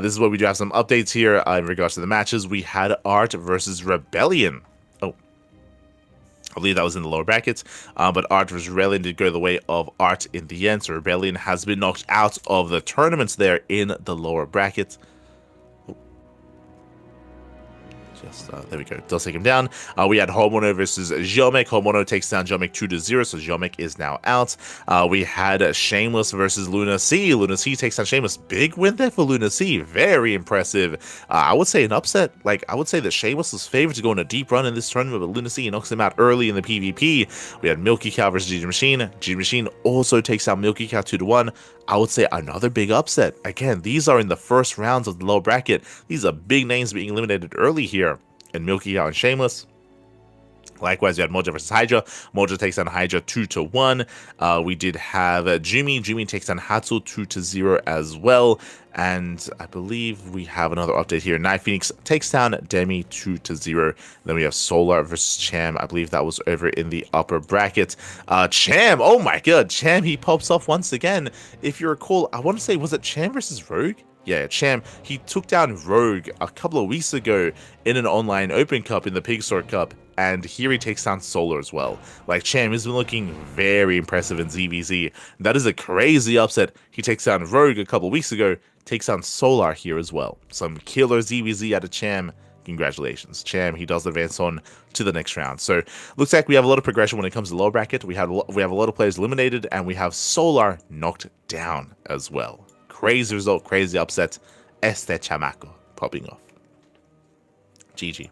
This is where we do have some updates here in regards to the matches. We had Art versus Rebellion. Oh, I believe that was in the lower brackets. But Art versus Rebellion did go the way of Art in the end. So Rebellion has been knocked out of the tournaments there in the lower brackets. There we go. Does take him down. We had Homono versus Jomek. Homono takes down Jomek 2-0, so Jomek is now out. We had Shameless versus Luna C. Luna C takes down Shameless. Big win there for Luna C. Very impressive. I would say an upset. I would say that Shameless was favored to go on a deep run in this tournament, but Luna C knocks him out early in the PvP. We had Milky Cow versus GG Machine. GG Machine also takes out Milky Cow 2-1. I would say another big upset. Again, these are in the first rounds of the low bracket. These are big names being eliminated early here. And Milky Cow and Shameless. Likewise, we had Moja versus Hydra. Moja takes down Hydra 2-1. We did have Jimmy. Jimmy takes down Hatsu 2-0 as well. And I believe we have another update here. Night Phoenix takes down Demi 2-0. Then we have Solar versus Cham. I believe that was over in the upper bracket. Cham, oh my god, Cham, he pops off once again. If you recall, I want to say, was it Cham versus Rogue? Yeah, Cham, he took down Rogue a couple of weeks ago in an online Open Cup in the Pig Store Cup, and here he takes down Solar as well. Like, Cham has been looking very impressive in ZVZ. That is a crazy upset. He takes down Rogue a couple of weeks ago, takes down Solar here as well. Some killer ZVZ out of Cham. Congratulations. Cham, he does advance on to the next round. So, looks like we have a lot of progression when it comes to low bracket. We have a lot of players eliminated, and we have Solar knocked down as well. Crazy result, crazy upset. Este Chamaco popping off. GG.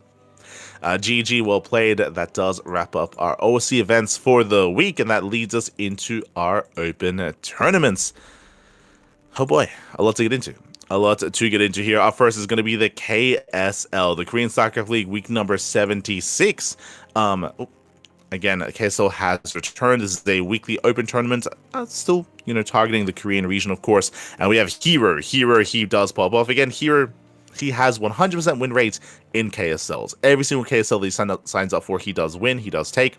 GG, well played. That does wrap up our OC events for the week, and that leads us into our open tournaments. Oh boy, a lot to get into. A lot to get into here. Our first is going to be the KSL, the Korean StarCraft League, week number 76. Again, KSL has returned. This is a weekly open tournament. Still, targeting the Korean region, of course. And we have Hero. Hero, he does pop off. Again, Hero, he has 100% win rate in KSLs. Every single KSL that he signs up for, he does win. He does take.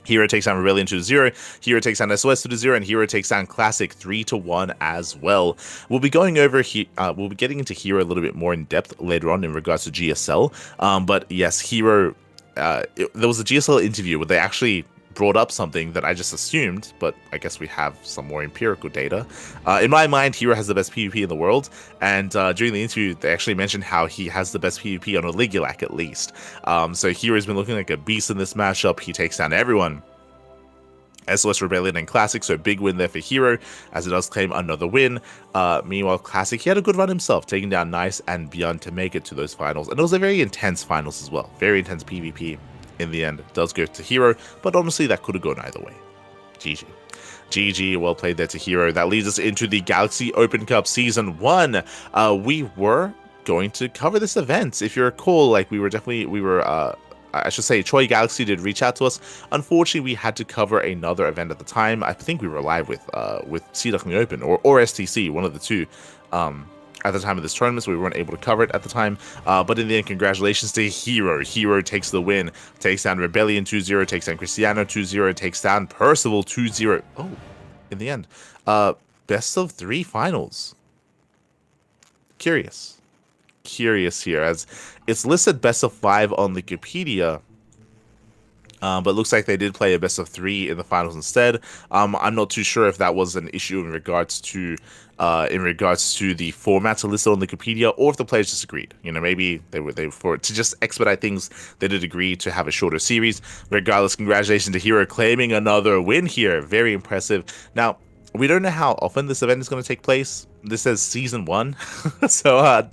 Hero takes down Rebellion 2-0. Hero takes down SOS 2-0, and Hero takes down Classic 3-1 as well. We'll be going over we'll be getting into Hero a little bit more in depth later on in regards to GSL. But yes, Hero. There was a GSL interview where they actually brought up something that I just assumed, but I guess we have some more empirical data. In my mind, Hero has the best PvP in the world, and during the interview, they actually mentioned how he has the best PvP on Oligulac at least. So Hero's been looking like a beast in this matchup. He takes down everyone. SOS, Rebellion, and Classic, so big win there for Hero, as it does claim another win. Meanwhile, Classic, he had a good run himself, taking down Nice and Beyond to make it to those finals. And it was a very intense finals as well. Very intense PvP in the end. It does go to Hero, but honestly, that could have gone either way. GG. GG, well played there to Hero. That leads us into the Galaxy Open Cup Season 1. We were going to cover this event. If you recall, we were I should say Choi Galaxy did reach out to us. Unfortunately, we had to cover another event at the time. I think we were live with Sea Duckling Open or STC, one of the two. At the time of this tournament, so we weren't able to cover it at the time. But in the end, congratulations to Hero. Hero takes the win, takes down Rebellion 2-0, takes down Cristiano 2-0, takes down Percival 2-0. Oh, in the end. Best of 3 finals. Curious here, as it's listed best of 5 on Wikipedia. But it looks like they did play a best of 3 in the finals instead. I'm not too sure if that was an issue in regards to the formats listed on Wikipedia, or if the players disagreed. You know, maybe they for to just expedite things, they did agree to have a shorter series. Regardless, congratulations to Hero claiming another win here. Very impressive. Now, we don't know how often this event is going to take place. This says season 1, so are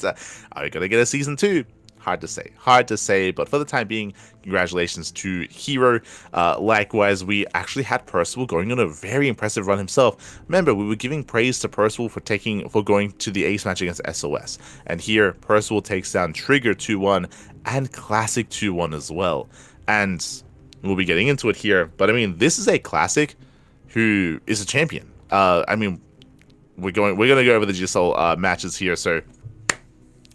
we going to get a season 2? Hard to say, but for the time being, congratulations to Hero. Likewise, we actually had Percival going on a very impressive run himself. Remember, we were giving praise to Percival for going to the ace match against SOS, and here Percival takes down Trigger 2-1 and Classic 2-1 as well. And we'll be getting into it here, but I mean, this is a Classic who is a champion. I mean, we're gonna go over the GSL matches here, so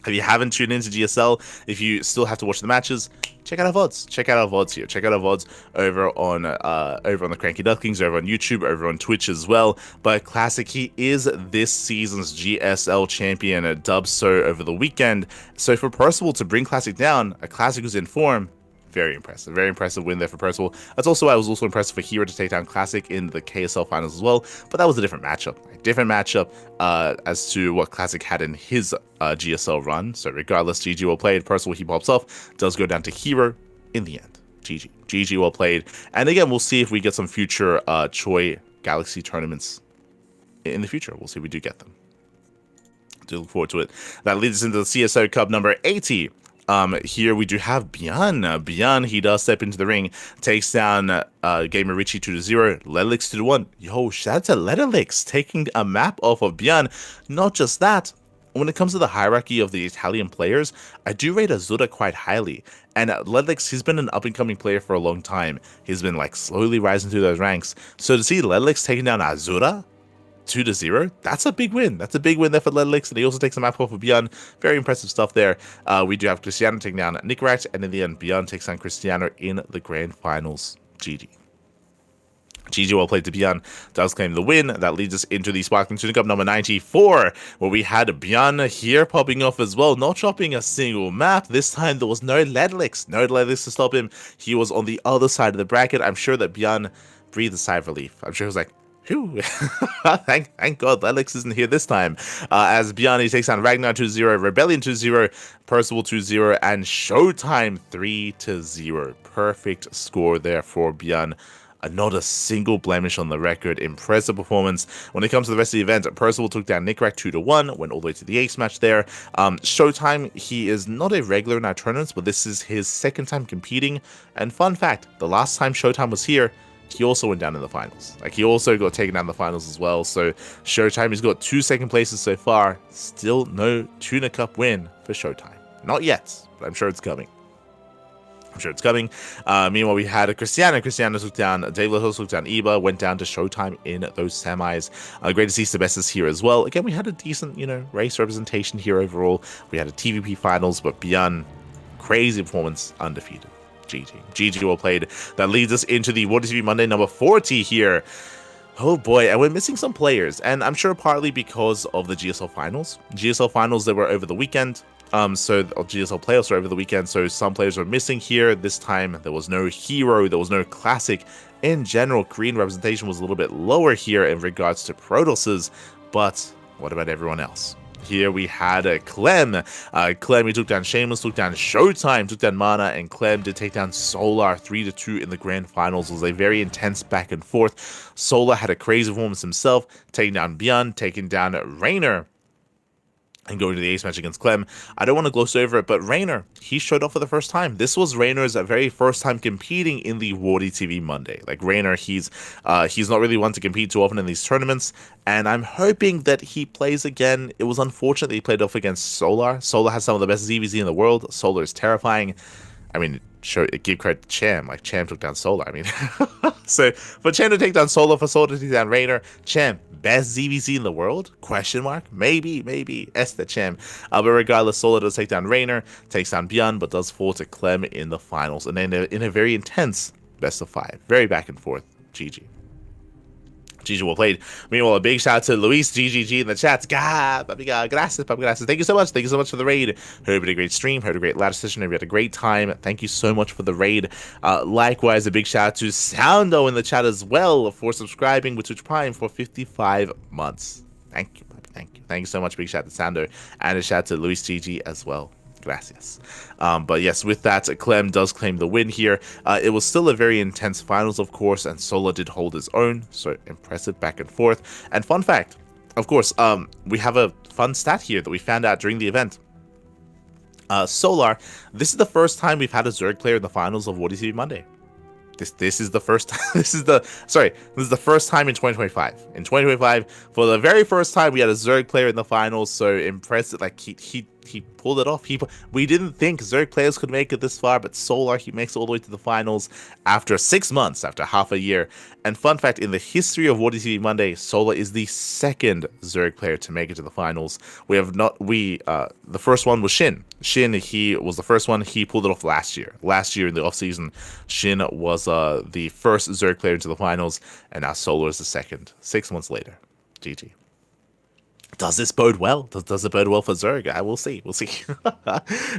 if you haven't tuned into GSL, if you still have to watch the matches, check out our VODs. Check out our VODs here. Check out our VODs over on the CranKy Ducklings, over on YouTube, over on Twitch as well. But Classic, he is this season's GSL champion, dubbed so over the weekend. So for Percival to bring Classic down, a Classic who's in form, very impressive win there for Percival. I was also impressed for Hero to take down Classic in the KSL finals as well, but that was a different matchup. As to what Classic had in his GSL run. So regardless, GG well played. Percival, he pops off, does go down to Hero in the end. GG well played. And again, we'll see if we get some future Choi Galaxy tournaments in the future. We'll see if we do get them. Do look forward to it. That leads us into the CSO Cup number 80. Here we do have Bian. Bian, he does step into the ring, takes down Gamer Richie 2-0, Ledlix 2-1. Yo, shout out to Ledlix taking a map off of Bian. Not just that, when it comes to the hierarchy of the Italian players, I do rate Azura quite highly. And Ledlix, he's been an up-and-coming player for a long time. He's been like slowly rising through those ranks. So to see Ledlix taking down Azura 2-0, that's a big win. That's a big win there for Ledlix, and he also takes a map off of Beyond. Very impressive stuff there. We do have Cristiano taking down Nickrat, and in the end, Beyond takes down Cristiano in the grand finals. GG well played to Beyond, does claim the win. That leads us into the Sparkling Tuna Cup number 94, where we had Beyond here popping off as well, not dropping a single map. This time there was no Ledlix to stop him. He was on the other side of the bracket. I'm sure that Beyond breathed a sigh of relief. I'm sure he was like, phew. Thank God Ledlix isn't here this time. As Beyond takes down Ragnar 2-0, Rebellion 2-0, Percival 2-0, and Showtime 3-0. Perfect score there for Beyond. Not a single blemish on the record. Impressive performance. When it comes to the rest of the event, Percival took down Nickrat 2-1, went all the way to the ace match there. Showtime, he is not a regular in our tournaments, but this is his second time competing. And fun fact, the last time Showtime was here, he also went down in the finals. Like, he also got taken down in the finals as well. So Showtime, he's got 2 second places so far. Still no Tuna Cup win for Showtime. Not yet, but I'm sure it's coming. Meanwhile, we had Cristiano. Cristiano took down David Hill, took down Eba, went down to Showtime in those semis. Great to see Sebestis here as well. Again, we had a decent, race representation here overall. We had a TVP finals, but beyond crazy performance, undefeated. GG well played. That leads us into the Water TV Monday number 40 here. Oh boy, and we're missing some players, and I'm sure partly because of the GSL finals. GSL finals that were over the weekend. So GSL playoffs were over the weekend, so some players were missing here. This time there was no Hero, there was no Classic. In general, Korean representation was a little bit lower here in regards to Protos's, but what about everyone else? Here we had Clem. Clem, he took down Shameless, took down Showtime, took down Mana, and Clem did take down Solar 3-2 in the grand finals. It was a very intense back and forth. Solar had a crazy performance himself, taking down Beyond, taking down Rainer, and going to the ace match against Clem. I don't want to gloss over it, but Rainer, he showed up for the first time. This was Rainer's very first time competing in the Wardy TV Monday. Like, Rainer, he's not really one to compete too often in these tournaments, and I'm hoping that he plays again. It was unfortunate that he played off against Solar. Solar has some of the best ZVZ in the world. Solar is terrifying. I mean, give credit to Cham. Like, Cham took down Solar. I mean, so for Cham to take down Solar, for Solar to take down Raynor, Cham, best ZVZ in the world? Question mark? Maybe. Esther Cham. But regardless, Solar does take down Raynor, takes down Beyond, but does fall to Clem in the finals. And then in a very intense best of 5. Very back and forth. GG. GG well played. Meanwhile, a big shout out to Luis GGG in the chat. Gracias. Thank you so much. Thank you so much for the raid. Hope you had a great stream. Heard a great ladder session. Hope you had a great time. Thank you so much for the raid. Likewise, a big shout out to Soundo in the chat as well for subscribing with Twitch Prime for 55 months. Thank you. Thank you so much. Big shout out to Soundo. And a shout out to Luis GG as well. Gracias. But yes, with that, Clem does claim the win here. It was still a very intense finals, of course, and Solar did hold his own, so impressive back and forth. And fun fact, of course, we have a fun stat here that we found out during the event. Solar, this is the first time we've had a Zerg player in the finals of WTC Monday. This is the first time. This is the first time in 2025. In 2025, for the very first time, we had a Zerg player in the finals. So impressive! Like he pulled it off. We didn't think Zerg players could make it this far, but Solar, he makes it all the way to the finals after 6 months, after half a year. And fun fact, in the history of WTC Monday, Solar is the second Zerg player to make it to the finals. The first one was Shin. Shin, he was the first one. He pulled it off last year. Last year in the offseason, Shin was the first Zerg player into the finals, and now Solar is the second. 6 months later. GG. Does this bode well? Does it bode well for Zerg? We'll see.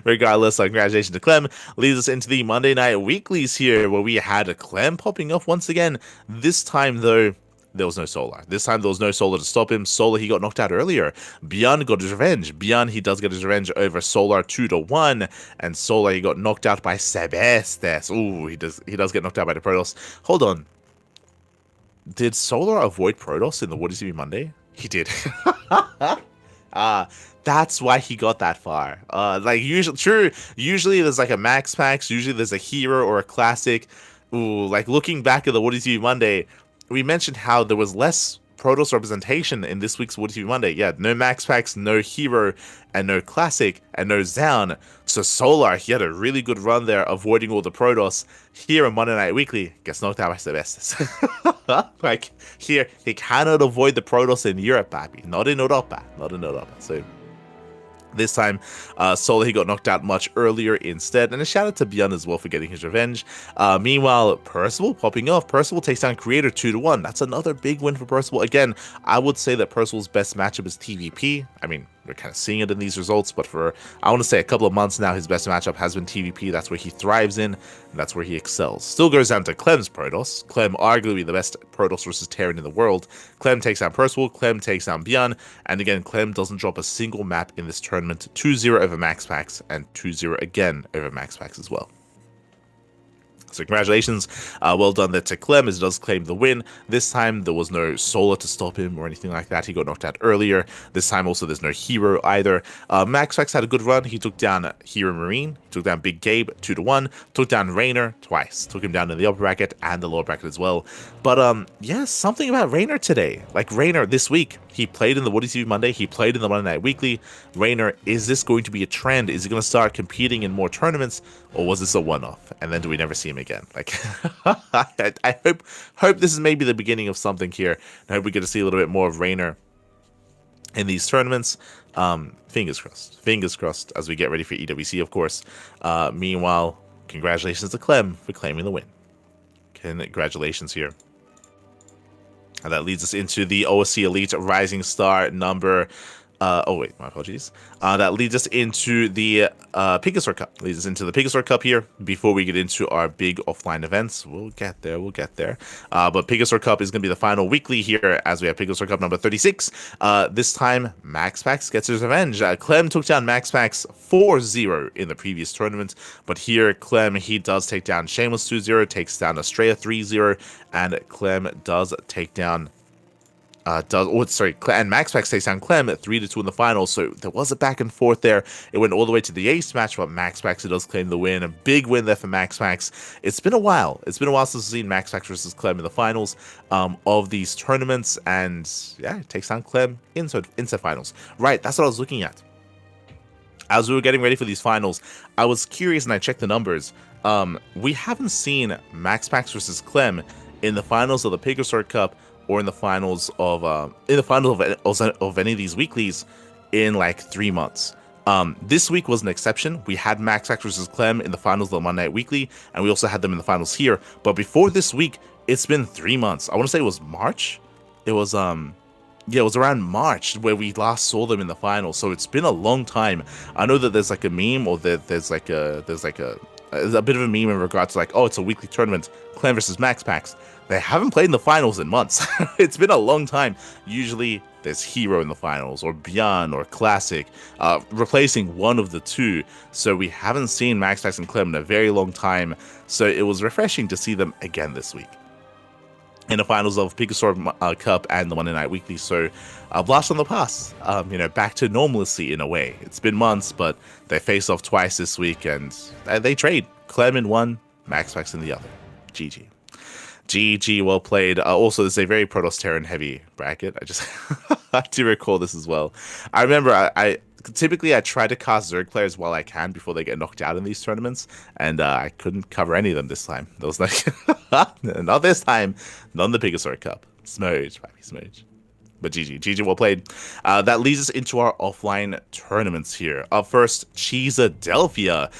Regardless, congratulations to Clem. Leads us into the Monday Night Weeklies here, where we had a Clem popping off once again. This time, though, there was no Solar. This time, there was no Solar to stop him. Solar, he got knocked out earlier. Beyond got his revenge. Beyond, he does get his revenge over Solar 2-1. And Solar, he got knocked out by Sebestes. Ooh, he does get knocked out by the Protoss. Hold on. Did Solar avoid Protoss in the WTC Monday? He did. That's why he got that far. Usually there's like a max packs, usually there's a hero or a classic. Ooh, like looking back at the WTC Monday, we mentioned how there was less Protoss representation in this week's WTC Monday. Yeah, no max packs, no hero, and no classic, and no Zaun. So Solar, he had a really good run there, avoiding all the Protoss. Here on Monday Night Weekly, gets knocked out by Sebestes. Like, here, he cannot avoid the Protoss in Europe, baby. Not in Europa. So this time, Solar, he got knocked out much earlier instead. And a shout out to Beyond as well for getting his revenge. Meanwhile, Percival popping off. Percival takes down Creator 2-1. That's another big win for Percival. Again, I would say that Percival's best matchup is TVP. I mean, we're kind of seeing it in these results, but for, I want to say, a couple of months now, his best matchup has been TVP. That's where he thrives in, and that's where he excels. Still goes down to Clem's Protoss. Clem, arguably the best Protoss versus Terran in the world. Clem takes down Percival. Clem takes down Beyond. And again, Clem doesn't drop a single map in this tournament. 2-0 over Max Packs, and 2-0 again over Max Packs as well. So congratulations, well done there to Clem, as he does claim the win. This time there was no Solar to stop him or anything like that. He got knocked out earlier. This time also there's no hero either. Max Fax had a good run. He took down Hero Marine, he took down Big Gabe 2-1, took down Raynor twice, took him down in the upper bracket and the lower bracket as well. But yeah, something about Raynor today. Like Raynor this week, he played in the WTC Monday, he played in the Monday Night Weekly. Raynor, is this going to be a trend? Is he going to start competing in more tournaments, or was this a one-off? And then do we never see him again? Like, I hope this is maybe the beginning of something here. I hope we get to see a little bit more of Raynor in these tournaments. Fingers crossed as we get ready for EWC, of course. Meanwhile, congratulations to Clem for claiming the win. Congratulations here. And that leads us into the OSC Elite Rising Star number... oh wait, my apologies. That leads us into the Pegasaur Cup. Cup here. Before we get into our big offline events, we'll get there. But Pegasaur Cup is going to be the final weekly here, as we have Pegasaur Cup number 36. This time, Max Pax gets his revenge. Clem took down Max Pax 4-0 in the previous tournament, but here Clem, he does take down Shameless 2-0, takes down Estrella 3-0, and Clem does take down. And Max Pax takes down Clem at 3-2 in the finals. So there was a back and forth there. It went all the way to the ace match, but Max Pax does claim the win. A big win there for Max Pax. It's been a while. Since we've seen Max Pax versus Clem in the finals of these tournaments, and yeah, it takes down Clem into finals. Right, that's what I was looking at. as we were getting ready for these finals, I was curious and I checked the numbers. We haven't seen MaxPax versus Clem in the finals of the Pegasaur Cup or in the finals of any of these weeklies in like 3 months. This week was an exception. We had MaxPax versus Clem in the finals of the Monday Night Weekly, and we also had them in the finals here. But before this week, it's been 3 months. I want to say it was March. It was it was around March where we last saw them in the finals. So it's been a long time. I know that there's like a meme, or that there's a bit of a meme in regards to like, oh, it's a weekly tournament, Clan versus MaxPax. They haven't played in the finals in months. It's been a long time. Usually there's Hero in the finals, or Beyond, or Classic, replacing one of the two. So we haven't seen MaxPax and Clem in a very long time. So it was refreshing to see them again this week in the finals of Pegasaur Cup and the Monday Night Weekly. So a blast from the past, back to normalcy in a way. It's been months, but they face off twice this week, and they trade. Clem in one, MaxPax in the other. GG. GG, well played. Also, this is a very Protoss Terran heavy bracket. I just I do recall this as well. I remember I typically I try to cast Zerg players while I can before they get knocked out in these tournaments, and I couldn't cover any of them this time. There was like, not this time, not in the Pegasaur Cup. Smooch, baby, smooch. But GG, well played. That leads us into our offline tournaments here. Up first, Cheesadelphia.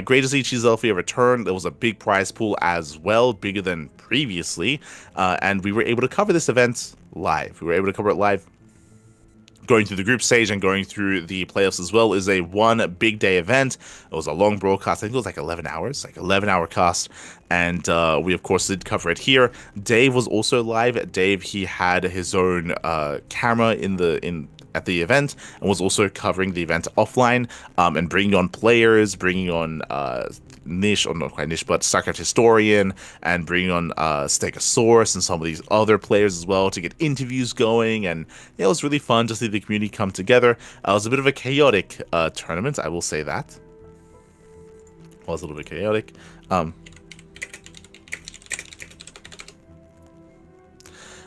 Great to see Cheesadelphia return. There was a big prize pool as well, bigger than previously, and we were able to cover this event live. We were able to cover it live. Going through the group stage and going through the playoffs as well is a one big day event. It was a long broadcast. I think it was like 11 hours, like 11-hour cast. And we, of course, did cover it here. Dave was also live. Dave, he had his own camera at the event and was also covering the event offline, and bringing on players, bringing on Niche, or not quite Niche, but StarCraft Historian, and bringing on Stegosaurus and some of these other players as well to get interviews going. And yeah, it was really fun to see the community come together. It was a bit of a chaotic tournament, I will say that. It was a little bit chaotic.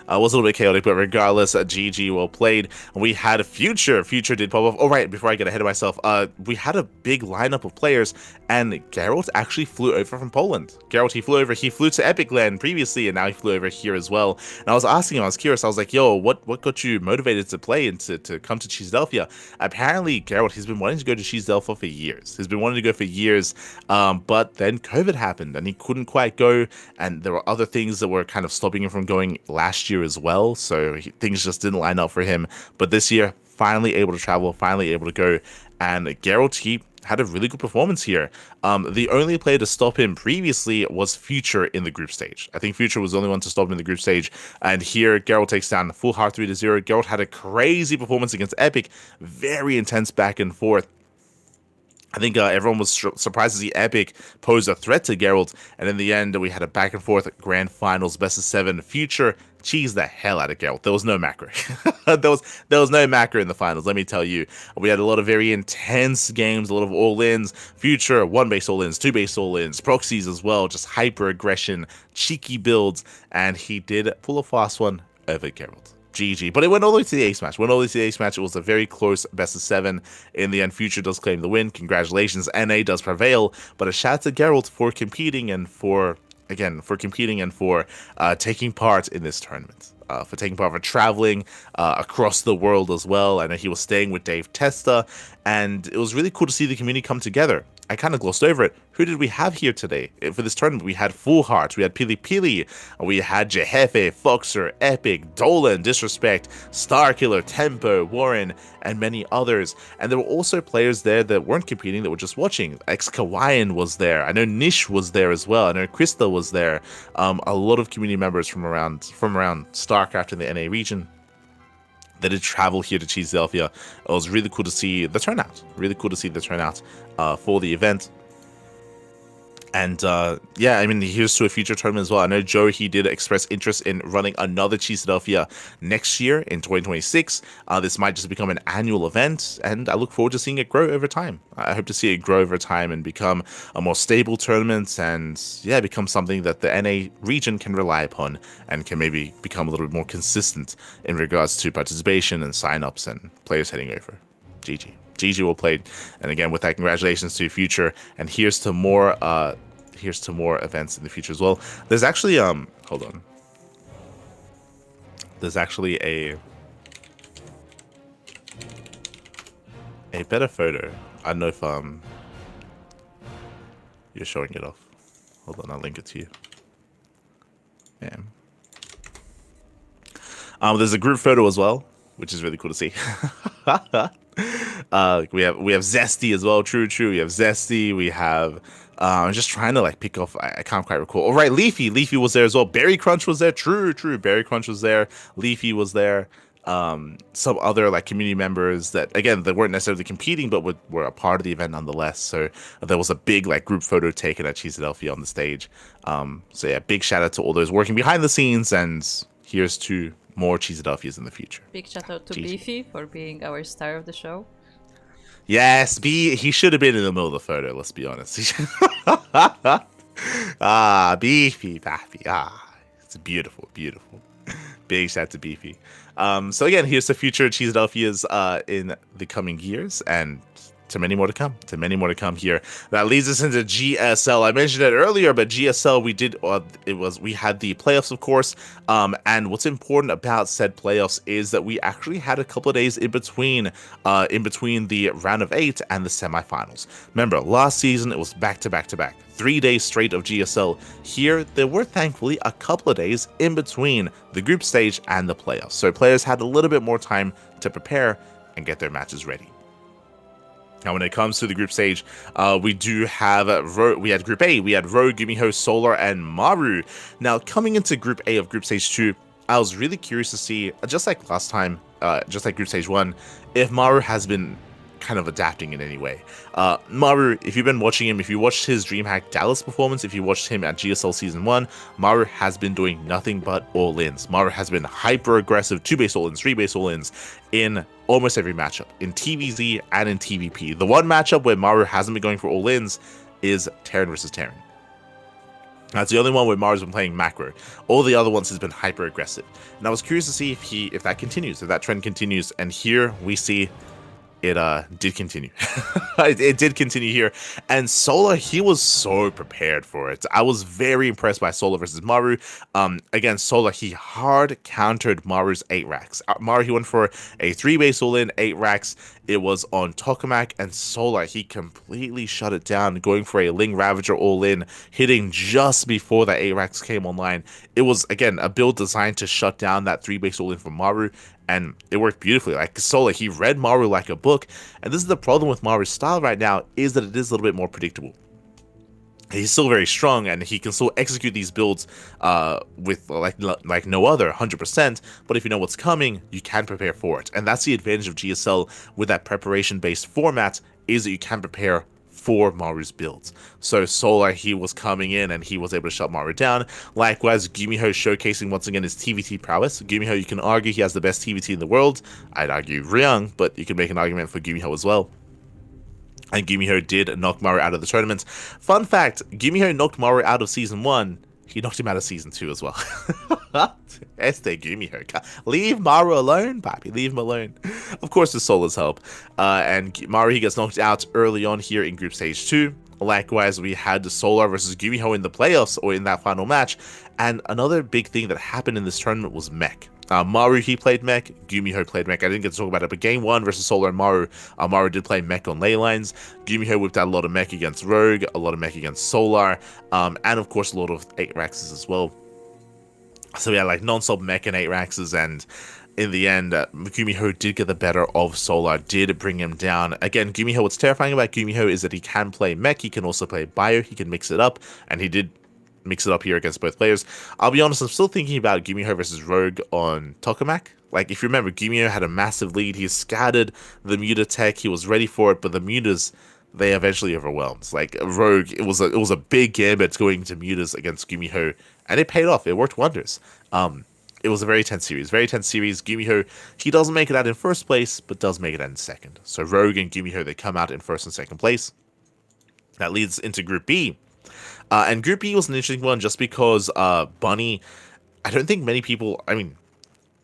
Was a little bit chaotic, but regardless, GG, well played. We had a Future. Future did pop off. Oh, right, before I get ahead of myself, we had a big lineup of players, and Geralt actually flew over from Poland. Geralt, he flew to Epic Land previously, and now he flew over here as well. And I was asking him, I was curious, I was like, yo, what got you motivated to play and to come to Cheesadelphia? Apparently, Geralt, he's been wanting to go to Cheesadelphia for years. He's been wanting to go for years, but then COVID happened, and he couldn't quite go, and there were other things that were kind of stopping him from going last year as well, so things just didn't line up for him. But this year, finally able to travel, finally able to go, and Geralt, he had a really good performance here. The only player to stop him previously was Future in the group stage. I think Future was the only one to stop him in the group stage, and here Geralt takes down full hard 3-0. Geralt had a crazy performance against Epic, very intense back and forth. I think everyone was surprised to see Epic pose a threat to Geralt, and in the end, we had a back and forth grand finals, best of 7. Future cheesed the hell out of Geralt. There was no macro. there was no macro in the finals, let me tell you. We had a lot of very intense games, a lot of all-ins. Future, 1-base all-ins, 2-base all-ins, proxies as well, just hyper-aggression, cheeky builds, and he did pull a fast one over Geralt. GG. But it went all the way to the ace match. It was a very close best of 7. In the end, Future does claim the win. Congratulations. NA does prevail. But a shout out to Geralt for competing and for taking part in this tournament. For traveling across the world as well. I know he was staying with Dave Testa, and it was really cool to see the community come together. I kind of glossed over it. Who did we have here today for this tournament? We had Full Heart, we had Pili Pili, we had Jehefe, Foxer, Epic, Dolan, Disrespect, Starkiller, Tempo, Warren, and many others. And there were also players there that weren't competing, that were just watching. Ex-Kawayan was there. I know Nish was there as well. I know Krista was there. A lot of community members from around StarCraft in the NA region that did travel here to Cheesadelphia. It was really cool to see the turnout. For the event. And yeah, I mean, here's to a future tournament as well. I know Joe, he did express interest in running another Cheesadelphia next year in 2026. This might just become an annual event, and I look forward to seeing it grow over time. I hope to see it grow over time and become a more stable tournament, and yeah, become something that the NA region can rely upon and can maybe become a little bit more consistent in regards to participation and signups and players heading over. GG. GG well played. And again, with that, congratulations to your future. And here's to more events in the future as well. There's actually hold on. There's actually a better photo. I don't know if you're showing it off. Hold on, I'll link it to you. Man. There's a group photo as well, which is really cool to see. We have Zesty as well. True. We have Zesty. We have. I'm just trying to like pick off. I can't quite recall. All right, Leafy. Leafy was there as well. Berry Crunch was there. True. Berry Crunch was there. Leafy was there. Some other like community members that again they weren't necessarily competing, but were a part of the event nonetheless. So there was a big like group photo taken at Cheeseadelphia on the stage. So yeah, big shout out to all those working behind the scenes, and here's to more Cheeseadelphias in the future. Big shout out to Beefy for being our star of the show. Yes, he should have been in the middle of the photo, let's be honest. Beefy, Pappy. It's beautiful. Big shout out to Beefy. So again, here's the future Cheeseadelphias in the coming years, and to many more to come. Here. That leads us into GSL. I mentioned it earlier, but GSL we had the playoffs, of course. And what's important about said playoffs is that we actually had a couple of days in between the round of 8 and the semifinals. Remember, last season it was back to back. 3 days straight of GSL. Here, there were thankfully a couple of days in between the group stage and the playoffs. So players had a little bit more time to prepare and get their matches ready. Now, when it comes to the group stage, we had Group A. We had Rogue, Gumiho, Solar, and Maru. Now, coming into Group A of Group Stage 2, I was really curious to see, just like last time, just like Group Stage 1, if Maru has been kind of adapting in any way. Maru, if you've been watching him, if you watched his DreamHack Dallas performance, if you watched him at GSL Season 1, Maru has been doing nothing but all-ins. Maru has been hyper-aggressive 2-base all-ins, 3-base all-ins in almost every matchup, in TVZ and in TVP. The one matchup where Maru hasn't been going for all-ins is Terran versus Terran. That's the only one where Maru's been playing macro. All the other ones has been hyper-aggressive. And I was curious to see if that continues, if that trend continues. And here we see it did continue. It did continue here. And Solar, he was so prepared for it. I was very impressed by Solar versus Maru. Again, Solar, he hard countered Maru's 8 racks. Maru, he went for a 3-base all-in, 8 racks. It was on Tokamak, and Solar, he completely shut it down, going for a Ling Ravager all-in, hitting just before the 8 racks came online. It was, again, a build designed to shut down that 3-base all-in from Maru, and it worked beautifully. Like Solar, he read Maru like a book, and this is the problem with Maru's style right now, is that it is a little bit more predictable. He's still very strong, and he can still execute these builds with like no other, 100%. But if you know what's coming, you can prepare for it, and that's the advantage of GSL with that preparation-based format, is that you can prepare for Maru's builds. So Solar, he was coming in and he was able to shut Maru down. Likewise, Gumiho showcasing once again his TVT prowess. Gumiho, you can argue he has the best TVT in the world. I'd argue Ryung, but you can make an argument for Gumiho as well. And Gumiho did knock Maru out of the tournament. Fun fact, Gumiho knocked Maru out of Season 1. He knocked him out of Season 2 as well. Este Gumiho. Leave Maru alone, papi. Leave him alone. Of course, with Solar's help. And Maru, he gets knocked out early on here in Group Stage 2. Likewise, we had Solar versus Gumiho in the playoffs, or in that final match. And another big thing that happened in this tournament was mech. Maru, he played mech. Gumiho played mech. I didn't get to talk about it, but game 1 versus Solar and Maru, Maru did play mech on ley lines. Gumiho whipped out a lot of mech against Rogue, a lot of mech against Solar, and of course a lot of 8 Raxes as well. So we had like non-stop mech and 8 Raxes, and in the end, Gumiho did get the better of Solar, did bring him down. Again, Gumiho, what's terrifying about Gumiho is that he can play mech, he can also play bio, he can mix it up, and he did mix it up here against both players. I'll be honest, I'm still thinking about Gumiho versus Rogue on Tokamak. Like, if you remember, Gumiho had a massive lead. He scattered the Muta tech. He was ready for it, but the Mutas, they eventually overwhelmed. Like, Rogue, it was a big gambit going to Mutas against Gumiho, and it paid off. It worked wonders. It was a very tense series. Gumiho, he doesn't make it out in first place, but does make it out in second. So Rogue and Gumiho, they come out in first and second place. That leads into Group B. And Group B was an interesting one just because Bunny, I don't think many people, I mean,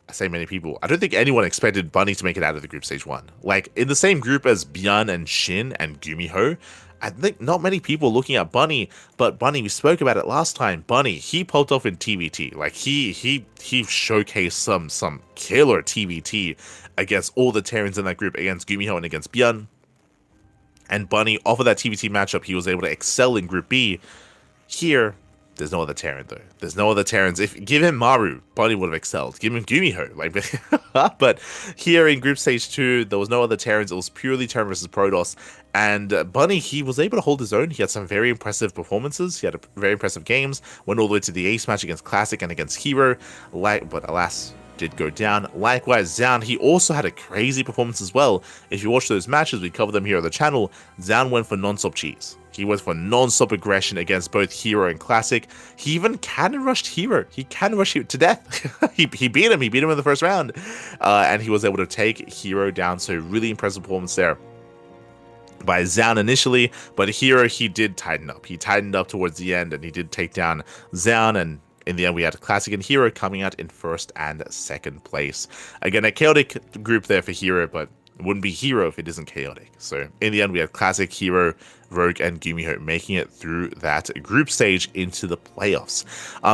I say many people, I don't think anyone expected Bunny to make it out of the group stage 1. Like, in the same group as Byun and Shin and Gumiho, I think not many people looking at Bunny, but Bunny, we spoke about it last time. Bunny, he poked off in TVT. Like, he showcased some killer TVT against all the Terrans in that group, against Gumiho and against Byun. And Bunny, off of that TVT matchup, he was able to excel in Group B. Here, there's no other Terran, though. There's no other Terrans. If give him Maru, Bunny would have excelled. Give him Gumiho. But here in Group Stage 2, there was no other Terrans. It was purely Terran versus Protoss. And Bunny, he was able to hold his own. He had some very impressive performances. He had very impressive games. Went all the way to the ace match against Classic and against Hero. But alas, did go down. Likewise, Zan, he also had a crazy performance as well. If you watch those matches, we cover them here on the channel. Zan went for non-stop cheese. He went for non-stop aggression against both Hero and Classic. He even cannon rushed Hero. He cannon rushed Hero to death. he beat him. He beat him in the first round. And he was able to take Hero down. So really impressive performance there by Zan initially. But Hero, he did tighten up. He tightened up towards the end and he did take down Zan. And in the end, we had Classic and Hero coming out in first and second place. Again, a chaotic group there for Hero, but it wouldn't be Hero if it isn't chaotic. So in the end, we had Classic, Hero, Rogue, and Gumiho making it through that group stage into the playoffs.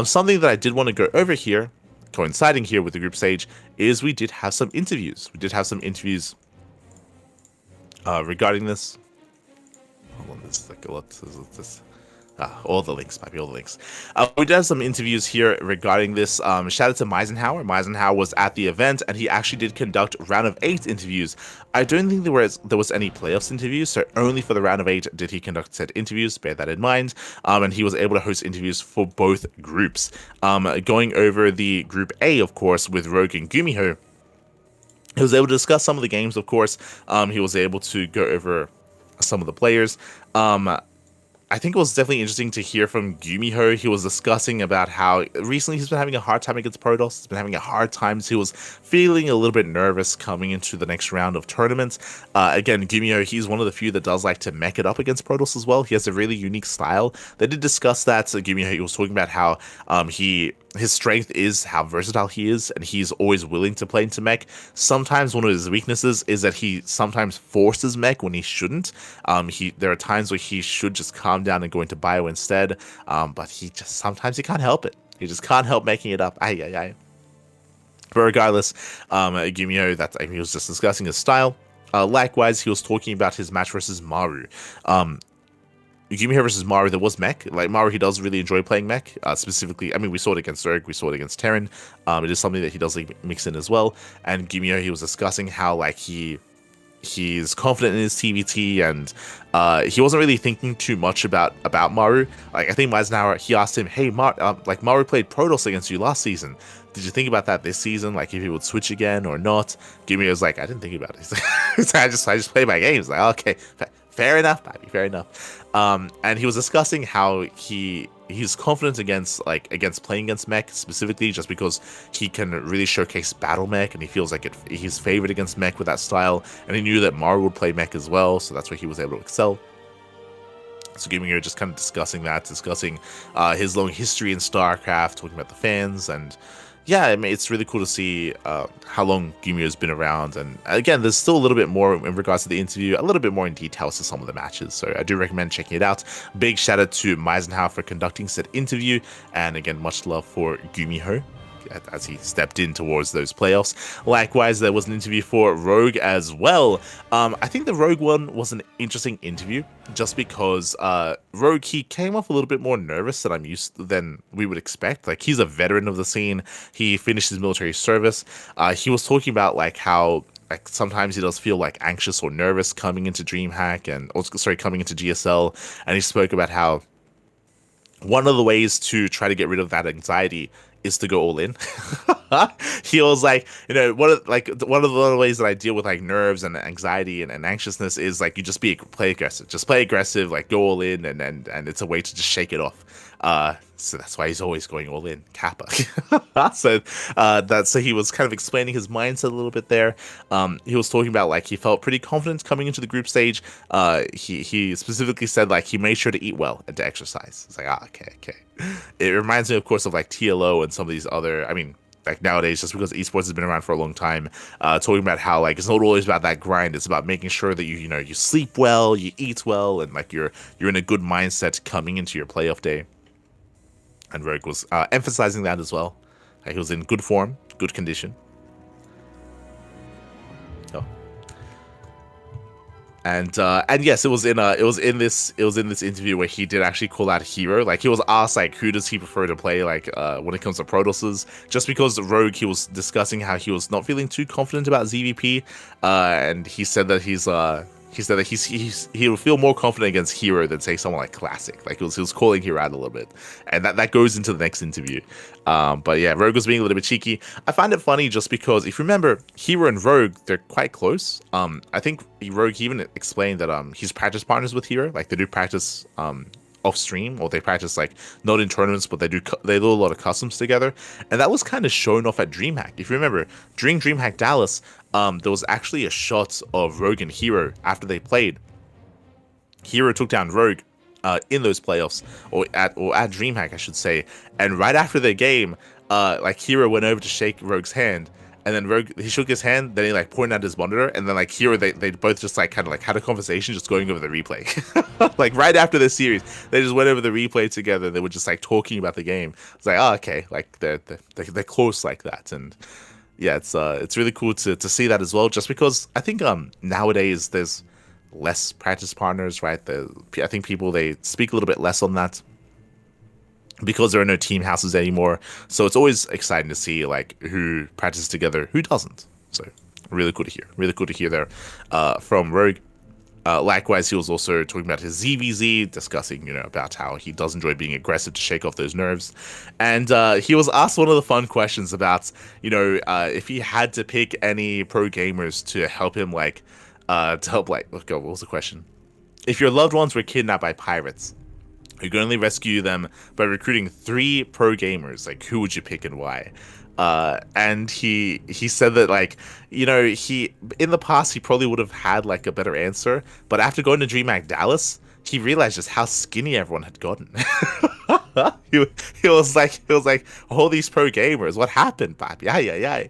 Something that I did want to go over here, coinciding here with the group stage, is we did have some interviews. We did have some interviews regarding this. Hold on, this is like a lot. All the links, might be all the links. We did have some interviews here regarding this. Shout out to Meisenhower. Meisenhower was at the event, and he actually did conduct round of 8 interviews. I don't think there was any playoffs interviews, so only for the round of 8 did he conduct said interviews. Bear that in mind. And he was able to host interviews for both groups. Going over the Group A, of course, with Rogue and Gumiho, he was able to discuss some of the games, of course. He was able to go over some of the players. I think it was definitely interesting to hear from Gumiho. He was discussing about how recently he's been having a hard time against Protoss. He's been having a hard time. So he was feeling a little bit nervous coming into the next round of tournaments. Again, Gumiho, he's one of the few that does like to mech it up against Protoss as well. He has a really unique style. They did discuss that. So Gumiho, he was talking about how his strength is how versatile he is, and he's always willing to play into mech. Sometimes one of his weaknesses is that he sometimes forces mech when he shouldn't. There are times where he should just calm down and go into bio instead, but sometimes he can't help it. He just can't help making it up. But regardless, Gumiho, he was just discussing his style. Likewise, he was talking about his match versus Maru. Gumiho versus Maru, there was mech. Like, Maru, he does really enjoy playing mech. Specifically, I mean, we saw it against Zerg, we saw it against Terran. It is something that he does like mix in as well. And Gumiho, he was discussing how like he's confident in his TVT, and he wasn't really thinking too much about Maru. Like, I think Meisenhower, he asked him, "Hey, Maru played Protoss against you last season. Did you think about that this season? Like, if he would switch again or not?" Gumiho was like, "I didn't think about it. I just play my games." Like, okay, fair enough, Bobby, fair enough. And he was discussing how he's confident against playing against mech, specifically just because he can really showcase battle mech, and he feels like he's favored against mech with that style. And he knew that Maru would play mech as well, so that's where he was able to excel. So Gumiho just kind of discussing his long history in StarCraft, talking about the fans, and yeah, I mean, it's really cool to see how long Gumiho's been around. And again, there's still a little bit more in regards to the interview, a little bit more in details to some of the matches. So I do recommend checking it out. Big shout out to Meisenhower for conducting said interview. And again, much love for Gumiho as he stepped in towards those playoffs. Likewise, there was an interview for Rogue as well. I think the Rogue one was an interesting interview just because Rogue, he came off a little bit more nervous than we would expect. Like, he's a veteran of the scene. He finished his military service. He was talking about like how sometimes he does feel like anxious or nervous coming into coming into GSL, and he spoke about how one of the ways to try to get rid of that anxiety is to go all in. He was like, one of the ways that I deal with like nerves and anxiety and anxiousness is like you just play aggressive. Just play aggressive, like go all in, and it's a way to just shake it off. So that's why he's always going all in, Kappa. So he was kind of explaining his mindset a little bit there. He was talking about like he felt pretty confident coming into the group stage. He specifically said like he made sure to eat well and to exercise. It's like, okay. It reminds me, of course, of like TLO and some of these other, I mean, like nowadays, just because esports has been around for a long time, talking about how like it's not always about that grind. It's about making sure that you sleep well, you eat well, and like you're in a good mindset coming into your playoff day. And Rogue was emphasizing that as well. Like he was in good form, good condition. Oh. And yes, it was in this interview where he did actually call out Hero. Like he was asked like who does he prefer to play like when it comes to Protosses. Just because Rogue, he was discussing how he was not feeling too confident about ZVP, and he said that he would feel more confident against Hero than say someone like Classic. Like he was calling Hero out a little bit, and that goes into the next interview. But yeah, Rogue was being a little bit cheeky. I find it funny just because if you remember, Hero and Rogue, they're quite close. I think Rogue even explained that he's practice partners with Hero. Like they do practice off stream, or they practice like not in tournaments, but they do a lot of customs together, and that was kind of shown off at DreamHack. If you remember, during DreamHack Dallas, there was actually a shot of Rogue and Hero after they played. Hero took down Rogue in those playoffs, or at DreamHack, I should say. And right after the game, like Hero went over to shake Rogue's hand, and then Rogue, he shook his hand, then he like pointed at his monitor, and then like Hero, they both just like kind of like had a conversation, just going over the replay. Like right after the series, they just went over the replay together. They were just like talking about the game. It's like, oh, okay, like they're close like that. And yeah, it's really cool to see that as well. Just because I think nowadays there's less practice partners, right? I think people, they speak a little bit less on that because there are no team houses anymore. So it's always exciting to see like who practices together, who doesn't. So really cool to hear. Really cool to hear there from Rogue. Likewise, he was also talking about his ZVZ, discussing, about how he does enjoy being aggressive to shake off those nerves. And he was asked one of the fun questions about, if he had to pick any pro gamers to help him, what was the question? If your loved ones were kidnapped by pirates, you can only rescue them by recruiting 3 pro gamers. Like, who would you pick and why? And he said that, like, he in the past he probably would have had like a better answer, but after going to DreamHack Dallas, he realized just how skinny everyone had gotten. he was like, all these pro gamers, what happened, Bob? Yeah.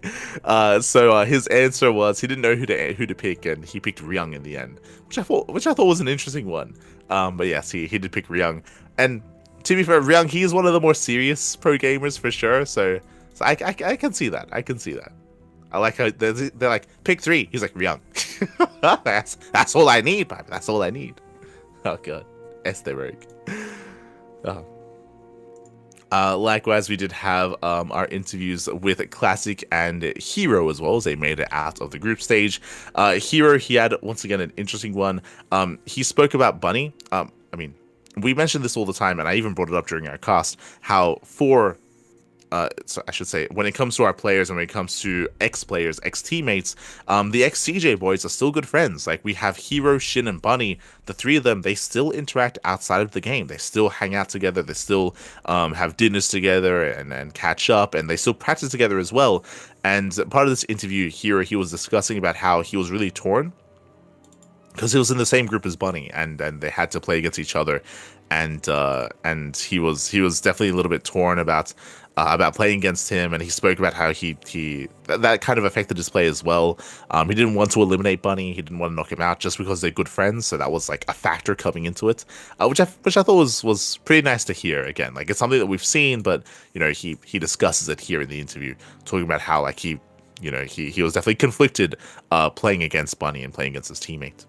So his answer was he didn't know who to pick, and he picked Ryung in the end, which I thought was an interesting one. But yes, he did pick Ryung, and to be fair, Ryung, he is one of the more serious pro gamers for sure. So I can see that. I like how they're like, pick 3. He's like, Ryung. that's all I need, Bob. That's all I need. Oh god, Este Rogue. Likewise, we did have our interviews with Classic and Hero as well, as they made it out of the group stage. Hero, he had once again an interesting one. He spoke about Bunny. We mentioned this all the time, and I even brought it up during our cast, how so I should say, when it comes to our players and when it comes to ex-players, ex-teammates, the ex-CJ boys are still good friends. Like, we have Hero, Shin, and Bunny. The 3 of them, they still interact outside of the game. They still hang out together. They still have dinners together and catch up, and they still practice together as well. And part of this interview, Hero, he was discussing about how he was really torn because he was in the same group as Bunny, and they had to play against each other. And he was definitely a little bit torn about playing against him, and he spoke about how that kind of affected his play as well. He didn't want to eliminate Bunny, he didn't want to knock him out just because they're good friends, so that was like a factor coming into it, which I thought was pretty nice to hear. Again, like, it's something that we've seen, but he discusses it here in the interview, talking about how like he was definitely conflicted playing against Bunny and playing against his teammate.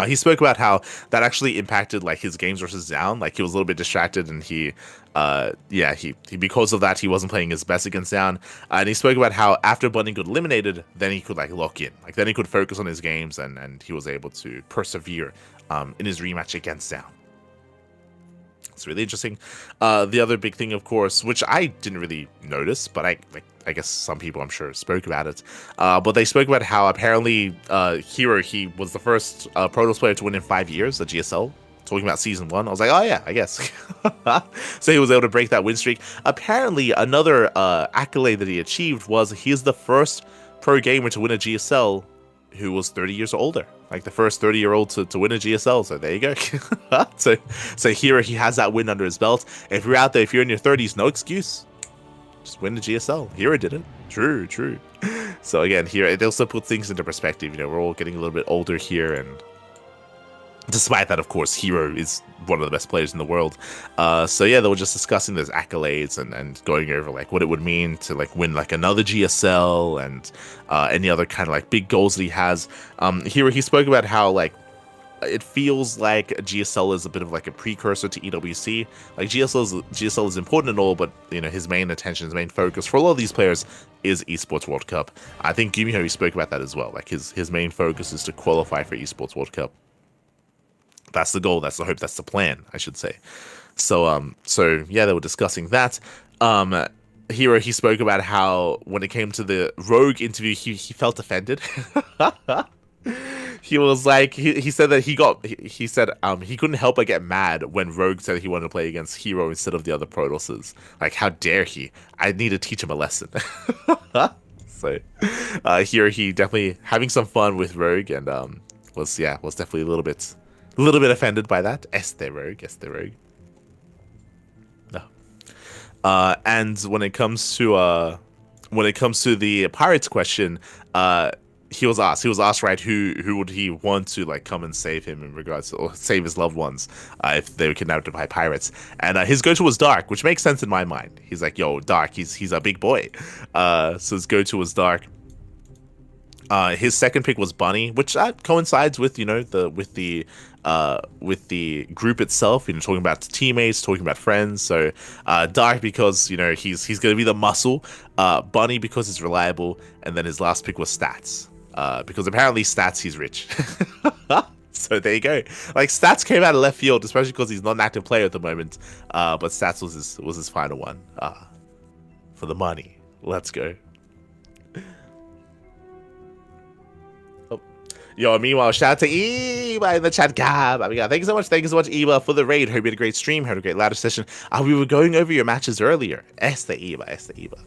He spoke about how that actually impacted like his games versus Down. Like, he was a little bit distracted, and he because of that, he wasn't playing his best against Down. And he spoke about how after Bunny got eliminated, then he could like lock in. Like, then he could focus on his games, and he was able to persevere in his rematch against Down. It's really interesting. The other big thing, of course, which I didn't really notice, but I guess some people, I'm sure, spoke about it. But they spoke about how apparently Hero, he was the first Protoss player to win in 5 years at GSL. Talking about Season 1. I was like, oh yeah, I guess. So he was able to break that win streak. Apparently, another accolade that he achieved was he's the first pro gamer to win a GSL who was 30 years or older. Like, the first 30-year-old to win a GSL. So there you go. So Hero, he has that win under his belt. If you're out there, if you're in your 30s, no excuse. just win the GSL. Hero did it. True. So again, here it also puts things into perspective. You know, we're all getting a little bit older here, and despite that, of course, Hero is one of the best players in the world. So yeah, they were just discussing those accolades and going over like what it would mean to like win like another GSL and any other kind of like big goals that he has. Hero, he spoke about how like it feels like GSL is a bit of like a precursor to EWC. Like GSL is important and all, but you know his main attention, his main focus for a lot of these players is Esports World Cup. I think Gumiho, he spoke about that as well. Like his main focus is to qualify for Esports World Cup. That's the goal. That's the hope. That's the plan, I should say. So yeah, they were discussing that. Hero, he spoke about how when it came to the Rogue interview, he felt offended. He was like, he said that he said he couldn't help but get mad when Rogue said he wanted to play against Hero instead of the other Protosses. Like, how dare he? I need to teach him a lesson. So here he definitely having some fun with Rogue, and was definitely a little bit offended by that. Este Rogue. No. And when it comes to the Pirates question, he was asked, right, who would he want to like come and save him in regards to, or save his loved ones if they were kidnapped by pirates, and his go-to was Dark, which makes sense in my mind. He's like, yo, Dark, he's a big boy, so his go-to was Dark. His second pick was Bunny, which coincides with with the group itself, you know, talking about teammates, talking about friends. So Dark because he's gonna be the muscle, Bunny because he's reliable, and then his last pick was Stats, because apparently Stats, he's rich. So there you go. Like, Stats came out of left field, especially because he's not an active player at the moment. But Stats was his final one. For the money. Let's go. Yo, meanwhile, shout out to Eba in the chat. Gab, thank you so much, Eba, for the raid. Hope you had a great stream, had a great ladder session. We were going over your matches earlier. Este Eba.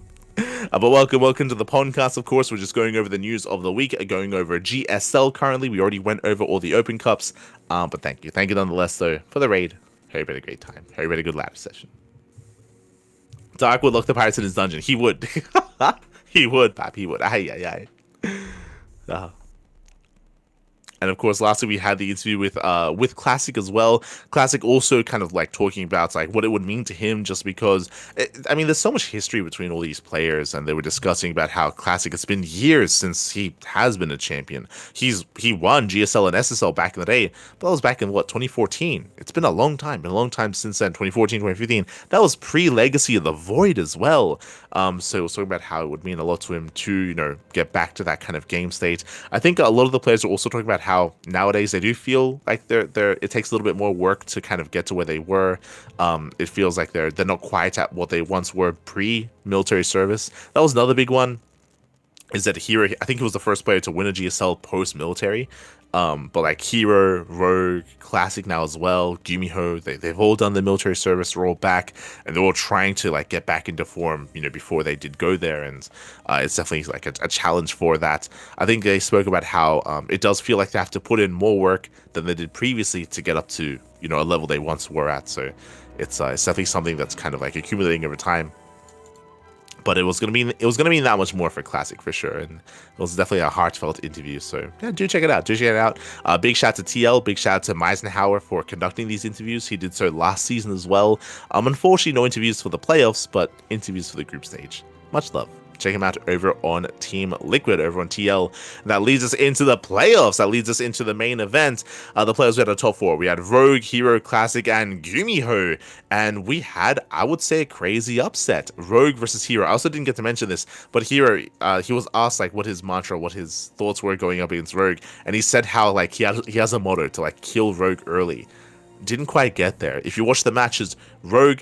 But welcome to the PondCast, of course. We're just going over the news of the week, going over GSL currently. We already went over all the Open Cups, but thank you nonetheless, though, for the raid. Hope you had a great time. Hope you had a good ladder session. Dark would lock the pirates in his dungeon. He would. He would, Pap, he would. Aye. And of course, lastly, we had the interview with Classic as well. Classic also kind of like talking about like what it would mean to him, just because there's so much history between all these players, and they were discussing about how Classic, it's been years since he has been a champion. He won GSL and SSL back in the day, but that was back in 2014. It's been a long time since then. 2014, 2015. That was pre-Legacy of the Void as well. So it was talking about how it would mean a lot to him to get back to that kind of game state. I think a lot of the players are also talking about how nowadays they do feel like it takes a little bit more work to kind of get to where they were. It feels like they're not quite at what they once were pre-military service. That was another big one, is that Hero, I think he was the first player to win a GSL post-military. But like Hero, Rogue, Classic now as well, Gumiho, they've all done the military service, they're all back, and they're all trying to like get back into form, before they did go there, and it's definitely like a challenge for that. I think they spoke about how it does feel like they have to put in more work than they did previously to get up to a level they once were at. So it's definitely something that's kind of like accumulating over time. But it was gonna mean that much more for Classic for sure, and it was definitely a heartfelt interview. So yeah, do check it out. Big shout out to TL, big shout out to Meisenhower for conducting these interviews. He did so last season as well. Unfortunately, no interviews for the playoffs, but interviews for the group stage. Much love. Check him out over on Team Liquid, over on TL. That leads us into the playoffs. That leads us into the main event. The players we had a top four. We had Rogue, Hero, Classic, and Gumiho. And we had, I would say, a crazy upset. Rogue versus Hero. I also didn't get to mention this, but Hero, he was asked like what his mantra, what his thoughts were going up against Rogue. And he said how like he has a motto to like kill Rogue early. Didn't quite get there. If you watch the matches, Rogue,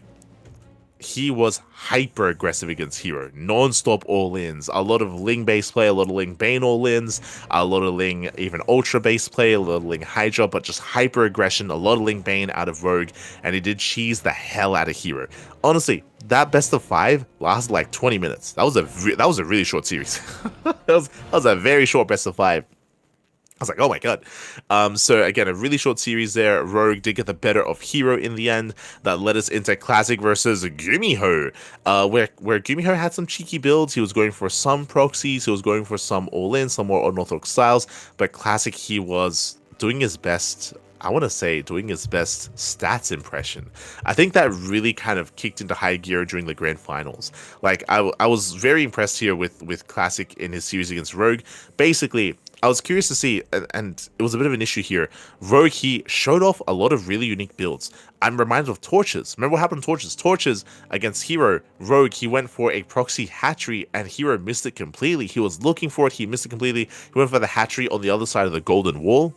he was hyper aggressive against Hero, non-stop all-ins, a lot of Ling base play, a lot of Ling Bane all-ins, a lot of Ling even Ultra base play, a lot of Ling Hydra, but just hyper aggression, a lot of Ling Bane out of Rogue, and he did cheese the hell out of Hero. Honestly, that best of 5 lasted like 20 minutes. That was a really short series. that was a very short best of 5. I was like, oh my god. So again, a really short series there. Rogue did get the better of Hero in the end. That led us into Classic versus Gumiho, where Gumiho had some cheeky builds. He was going for some proxies. He was going for some all-in, some more unorthodox styles. But Classic, he was doing his best. I want to say doing his best stats impression. I think that really kind of kicked into high gear during the grand finals. Like I was very impressed here with Classic in his series against Rogue. Basically, I was curious to see, and it was a bit of an issue here. Rogue, he showed off a lot of really unique builds. I'm reminded of Torches. Remember what happened to Torches? Torches against Hero. Rogue, he went for a proxy hatchery, and Hero missed it completely. He was looking for it, he missed it completely. He went for the hatchery on the other side of the golden wall,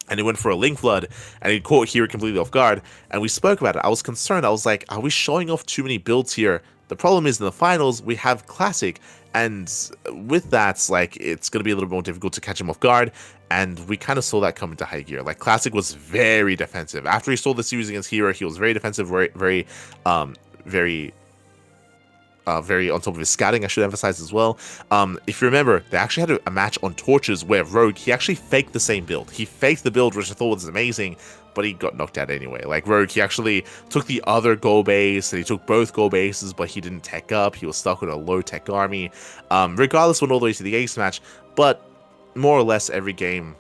and he went for a Link Flood, and he caught Hero completely off guard, and we spoke about it. I was concerned. I was like, are we showing off too many builds here? The problem is in the finals, we have Classic, and with that, like, it's going to be a little bit more difficult to catch him off guard, and we kind of saw that come into high gear. Like, Classic was very defensive. After he saw the series against Hero, he was very defensive, very on top of his scouting, I should emphasize as well. If you remember, they actually had a match on Torches where Rogue, he actually faked the same build. He faked the build, which I thought was amazing, but he got knocked out anyway. Like, Rogue, he actually took the other goal base, and he took both goal bases, but he didn't tech up. He was stuck with a low-tech army. Regardless, went all the way to the ace match, but more or less every game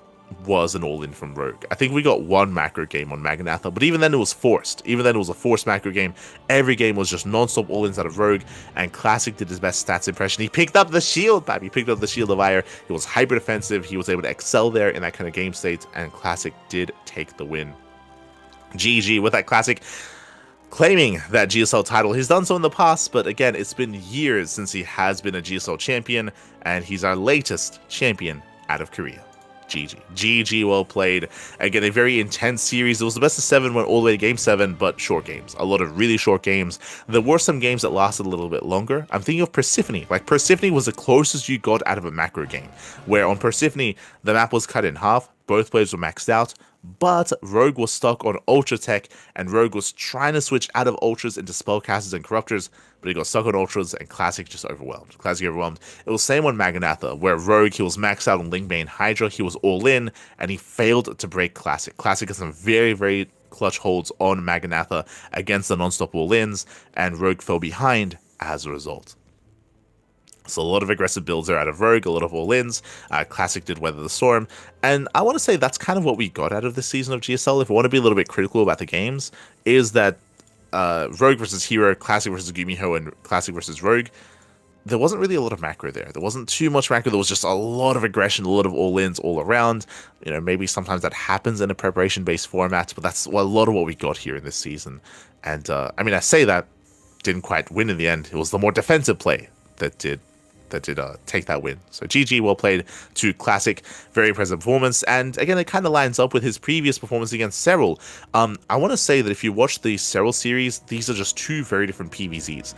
was an all-in from Rogue. I think we got one macro game on Magnatha, but even then it was forced. Even then it was a forced macro game. Every game was just non-stop all-ins out of Rogue, and Classic did his best stats impression. He picked up the shield, baby. He picked up the Shield of Ire. He was hyper defensive. He was able to excel there in that kind of game state, and Classic did take the win. GG with that. Classic claiming that GSL title. He's done so in the past, but again, it's been years since he has been a GSL champion, and he's our latest champion out of Korea. GG, well played. Again, a very intense series. It was the best of 7, went all the way to game 7, but short games. A lot of really short games. There were some games that lasted a little bit longer. I'm thinking of Persephone. Like, Persephone was the closest you got out of a macro game, where on Persephone, the map was cut in half, both players were maxed out, but Rogue was stuck on Ultra Tech, and Rogue was trying to switch out of Ultras into Spellcasters and Corruptors, but he got stuck on Ultras, and Classic just overwhelmed. Classic overwhelmed. It was same on Magnatha, where Rogue, he was maxed out on Linkbane Hydra, he was all in, and he failed to break Classic. Classic has some very, very clutch holds on Magnatha against the non-stop all-ins, and Rogue fell behind as a result. So a lot of aggressive builds are out of Rogue, a lot of all-ins. Classic did weather the storm. And I want to say that's kind of what we got out of this season of GSL. If I want to be a little bit critical about the games, is that Rogue versus Hero, Classic versus Gumiho, and Classic versus Rogue, there wasn't really a lot of macro there. There wasn't too much macro. There was just a lot of aggression, a lot of all-ins all around. You know, maybe sometimes that happens in a preparation-based format, but that's a lot of what we got here in this season. And, I mean, I say that, didn't quite win in the end. It was the more defensive play that did take that win. So GG, well played to Classic. Very impressive performance. And again, it kind of lines up with his previous performance against Serral. I want to say that if you watch the Serral series, these are just two very different PvZs.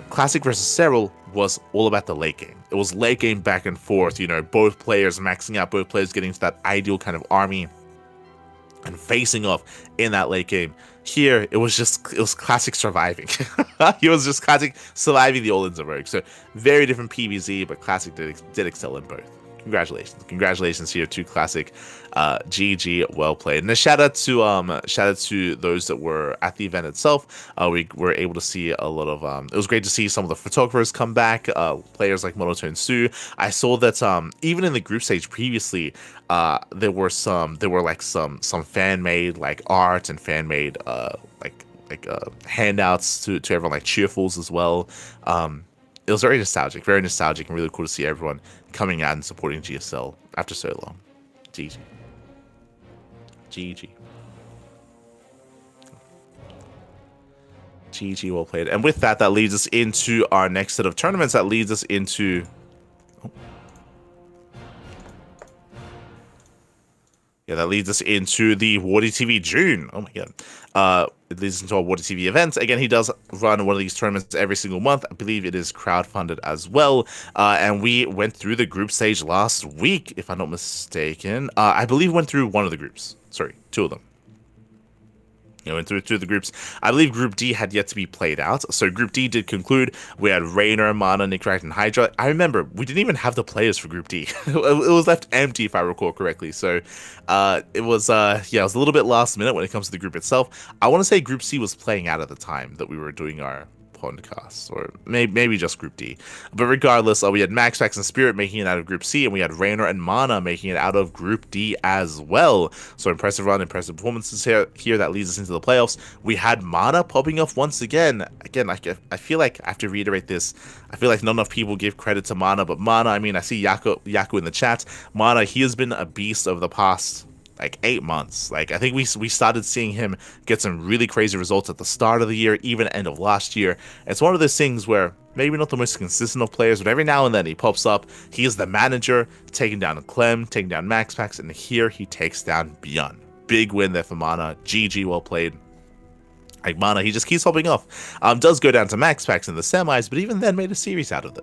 Classic versus Serral was all about the late game. It was late game back and forth, you know, both players maxing out, both players getting to that ideal kind of army and facing off in that late game. Here, it was Classic surviving. He was just Classic surviving the all-ins of Rogue. So, very different PvZ, but Classic did excel in both. Congratulations here to Classic. GG, well played. And a shout out to those that were at the event itself. We were able to see a lot of it was great to see some of the photographers come back, players like Monotone Sue. I saw that even in the group stage previously, there were some fan made like art and fan made handouts to everyone, like cheerfuls as well. It was very nostalgic and really cool to see everyone coming out and supporting GSL after so long. GG, well played. And with that leads us into our next set of tournaments. That leads us into the Wardy TV June. Oh my god. It leads into our Wardy TV event. Again, he does run one of these tournaments every single month. I believe it is crowdfunded as well. And we went through the group stage last week, if I'm not mistaken. I believe went through one of the groups. Sorry, two of them. Through the groups. I believe Group D had yet to be played out. So Group D did conclude. We had Raynor, Mana, Nickrack, and Hydra. I remember we didn't even have the players for Group D. It was left empty, if I recall correctly. So it was it was a little bit last minute when it comes to the group itself. I want to say Group C was playing out at the time that we were doing our PondCast, or maybe just Group D. But regardless, we had Max, Pax, and Spirit making it out of Group C, and we had Raynor and Mana making it out of Group D as well. So impressive run, impressive performances here that leads us into the playoffs. We had Mana popping off once again. Again, I feel like I have to reiterate this. I feel like not enough people give credit to Mana, but Mana, I mean, I see Yaku in the chat. Mana, he has been a beast over the past 8 months. I think we started seeing him get some really crazy results at the start of the year, even end of last year. It's one of those things where maybe not the most consistent of players, but every now and then he pops up. He is the manager, taking down Clem, taking down Max Pax, and here he takes down Bjorn. Big win there for Mana. GG, well played. Mana, he just keeps hopping off. Does go down to Max Pax in the semis, but even then made a series out of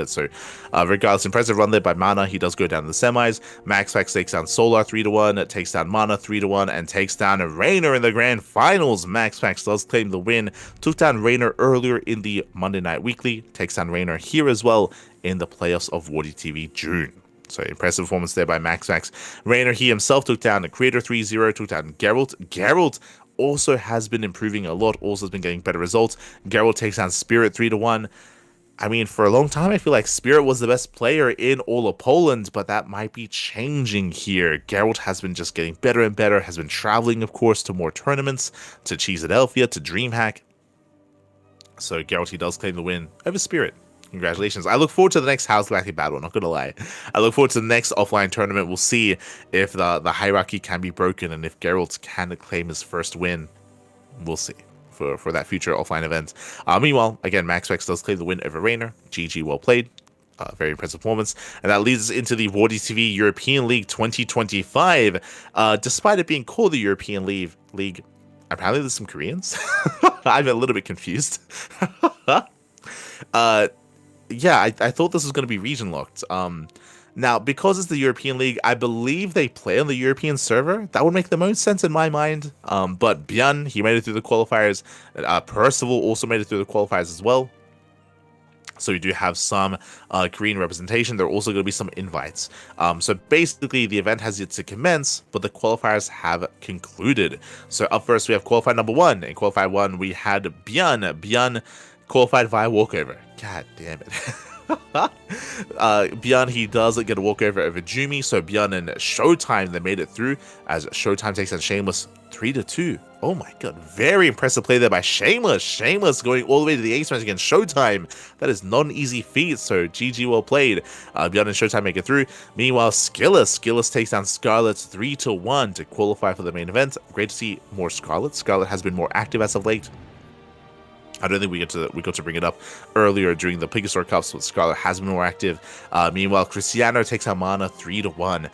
it. So regardless, impressive run there by Mana. He does go down to the semis. Max Pax takes down Solar 3-1, takes down Mana 3-1, and takes down Raynor in the grand finals. Max Pax does claim the win. Took down Raynor earlier in the Monday Night Weekly. Takes down Raynor here as well in the playoffs of Wardy TV June. So impressive performance there by Max Pax. Raynor, he himself took down the Creator 3-0, took down Geralt. Geralt also has been improving a lot, also has been getting better results. Geralt takes down Spirit 3-1. I mean, for a long time, I feel like Spirit was the best player in all of Poland, but that might be changing here. Geralt has been just getting better and better, has been traveling, of course, to more tournaments, to Cheesadelphia, to DreamHack. So Geralt, he does claim the win over Spirit. Congratulations. I look forward to the next House Galactic battle, not gonna lie. I look forward to the next offline tournament. We'll see if the hierarchy can be broken and if Geralt can claim his first win. We'll see for that future offline event. Meanwhile, again, Max Pax does claim the win over Raynor. GG, well played. Very impressive performance. And that leads us into the Wardy TV European League 2025. Despite it being called the European League, apparently there's some Koreans. I'm a little bit confused. Yeah, I thought this was going to be region locked. Now, because it's the European League, I believe they play on the European server. That would make the most sense in my mind. But Bjorn, he made it through the qualifiers. Percival also made it through the qualifiers as well. So we do have some Korean representation. There are also going to be some invites. So basically, the event has yet to commence, but the qualifiers have concluded. So up first, we have qualifier number 1. In qualifier 1, we had Bjorn. Bjorn qualified via walkover. God damn it. Bjorn, he does get a walkover over Jumi. So Bjorn and Showtime, they made it through as Showtime takes on Shameless 3-2. Oh my god, very impressive play there by Shameless. Shameless going all the way to the ace match against Showtime. That is not an easy feat, so GG, well played. Bjorn and Showtime make it through. Meanwhile, Skillus takes down Scarlet 3-1 to qualify for the main event. Great to see more Scarlet. Scarlet has been more active as of late. I don't think we got to bring it up earlier during the Pigastore Cups, but Scarlet has been more active. Meanwhile, Cristiano takes out Mana 3-1.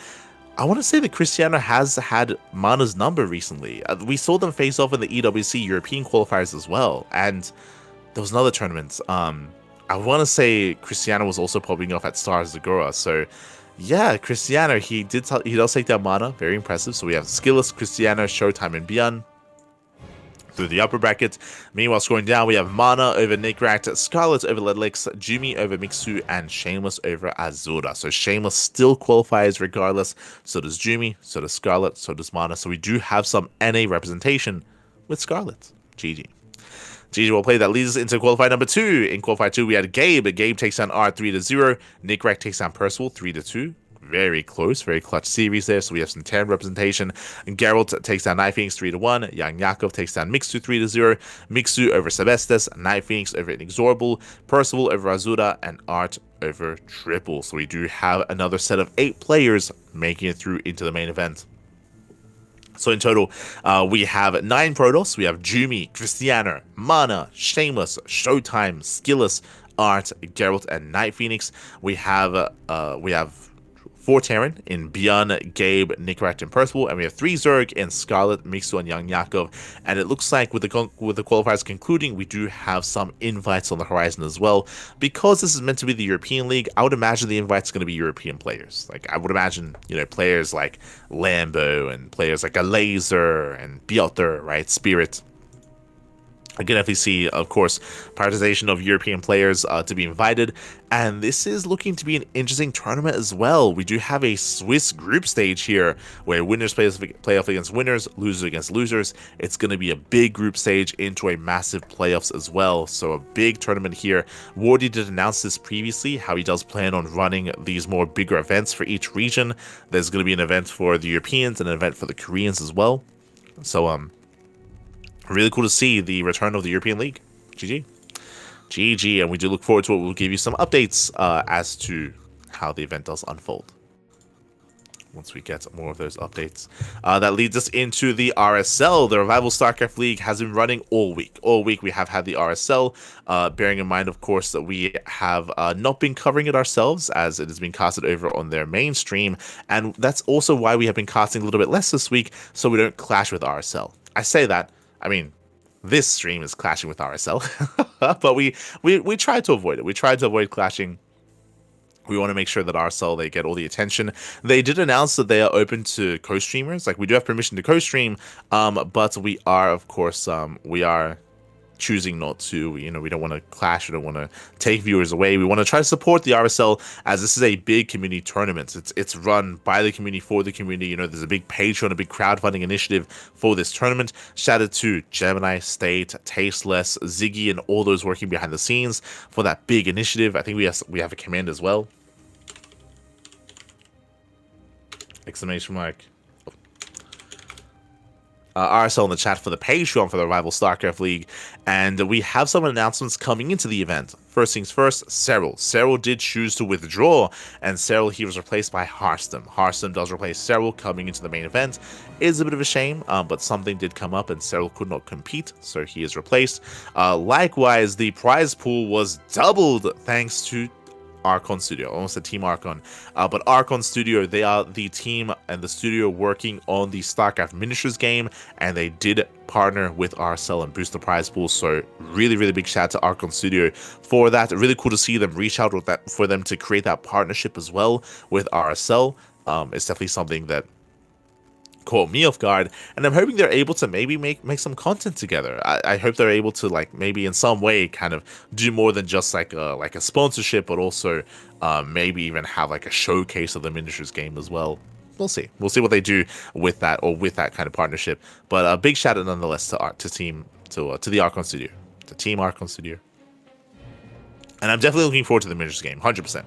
I want to say that Cristiano has had Mana's number recently. We saw them face off in the EWC European qualifiers as well, and there was another tournament. I want to say Cristiano was also popping off at Stars Zagora. So yeah, Cristiano, he does take down Mana. Very impressive. So we have Skillus, Cristiano, Showtime, and Bjorn through the upper bracket. Meanwhile, scoring down, we have Mana over Nickrack, Scarlet over Ledlix, Jumi over Mixu, and Shameless over Azura. So Shameless still qualifies regardless. So does Jumi, so does Scarlet, so does Mana. So we do have some NA representation with Scarlet. GG. GG, well played. That leads us into qualifier number 2. In qualifier 2, we had Gabe. Gabe takes down R 3-0. Nickrack takes down Percival 3-2. Very close, very clutch series there. So we have some Terran representation. Geralt takes down Night Phoenix 3-1. Young Yakov takes down Mixu 3-0. Mixu over Sebestes. Night Phoenix over Inexorable. Percival over Azura. And Art over Triple. So we do have another set of 8 players making it through into the main event. So in total, we have 9 Protoss. We have Jumi, Cristiano, Mana, Shameless, Showtime, Skillus, Art, Geralt, and Night Phoenix. We have 4 Terran in Bjorn, Gabe, Nickrat, and Percival, and we have 3 Zerg in Scarlet, Mixu, and Young Yakov. And it looks like with the qualifiers concluding, we do have some invites on the horizon as well. Because this is meant to be the European League, I would imagine the invites are going to be European players. Like, I would imagine, players like Lambo and players like a Laser and Piotr, right? Spirit. I can definitely see, of course, prioritization of European players to be invited, and this is looking to be an interesting tournament as well. We do have a Swiss group stage here, where winners play off against winners, losers against losers. It's going to be a big group stage into a massive playoffs as well, so a big tournament here. Wardy did announce this previously, how he does plan on running these more bigger events for each region. There's going to be an event for the Europeans and an event for the Koreans as well. So, really cool to see the return of the European League. GG. GG, and we do look forward to it. We'll give you some updates as to how the event does unfold once we get more of those updates. That leads us into the RSL. The Revival StarCraft League has been running all week. All week we have had the RSL, bearing in mind, of course, that we have not been covering it ourselves, as it has been casted over on their mainstream, and that's also why we have been casting a little bit less this week, so we don't clash with RSL. I say that, I mean, this stream is clashing with RSL, but we try to avoid it. We try to avoid clashing. We want to make sure that RSL, they get all the attention. They did announce that they are open to co-streamers. Like, we do have permission to co-stream, but we are, of course, we are choosing not to. We don't want to clash. We don't want to take viewers away. We want to try to support the RSL, as this is a big community tournament. It's run by the community for the community. There's a big Patreon, a big crowdfunding initiative for this tournament. Shout out to Gemini, State, Tasteless, Ziggy, and all those working behind the scenes for that big initiative. I think we have a command as well. Exclamation mark. RSL in the chat for the Patreon for the Revival StarCraft League, and we have some announcements coming into the event. First things first, Cyril. Cyril did choose to withdraw, and Cyril, he was replaced by Harstem. Harstem does replace Cyril coming into the main event. It is a bit of a shame, but something did come up, and Cyril could not compete, so he is replaced. Likewise, the prize pool was doubled thanks to Archon Studio, almost a Team Archon, but Archon Studio, they are the team and the studio working on the StarCraft miniatures game, and they did partner with RSL and boost the prize pool. So really, really big shout out to Archon Studio for that. Really cool to see them reach out with that, for them to create that partnership as well with RSL. It's definitely something that caught me off guard, and I'm hoping they're able to maybe make some content together. I hope they're able to, like, maybe in some way kind of do more than just like a sponsorship, but also maybe even have like a showcase of the miniatures game as well. We'll see what they do with that, or with that kind of partnership. But a big shout out nonetheless to the Archon Studio, to Team Archon Studio. And I'm definitely looking forward to the miniatures game, 100%.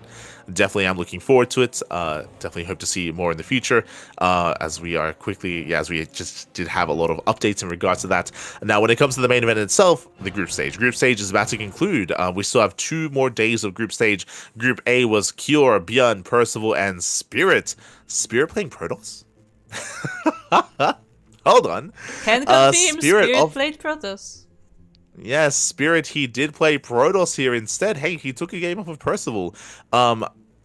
Definitely, I'm looking forward to it. Definitely hope to see more in the future, as we are quickly, as we just did have a lot of updates in regards to that. Now, when it comes to the main event itself, the group stage. Group stage is about to conclude. We still have 2 more days of group stage. Group A was Kior, Bjorn, Percival, and Spirit. Spirit playing Protoss? Hold on. Can confirm, Spirit played Protoss. Yes, Spirit, he did play Protoss here instead. Hey, he took a game off of Percival.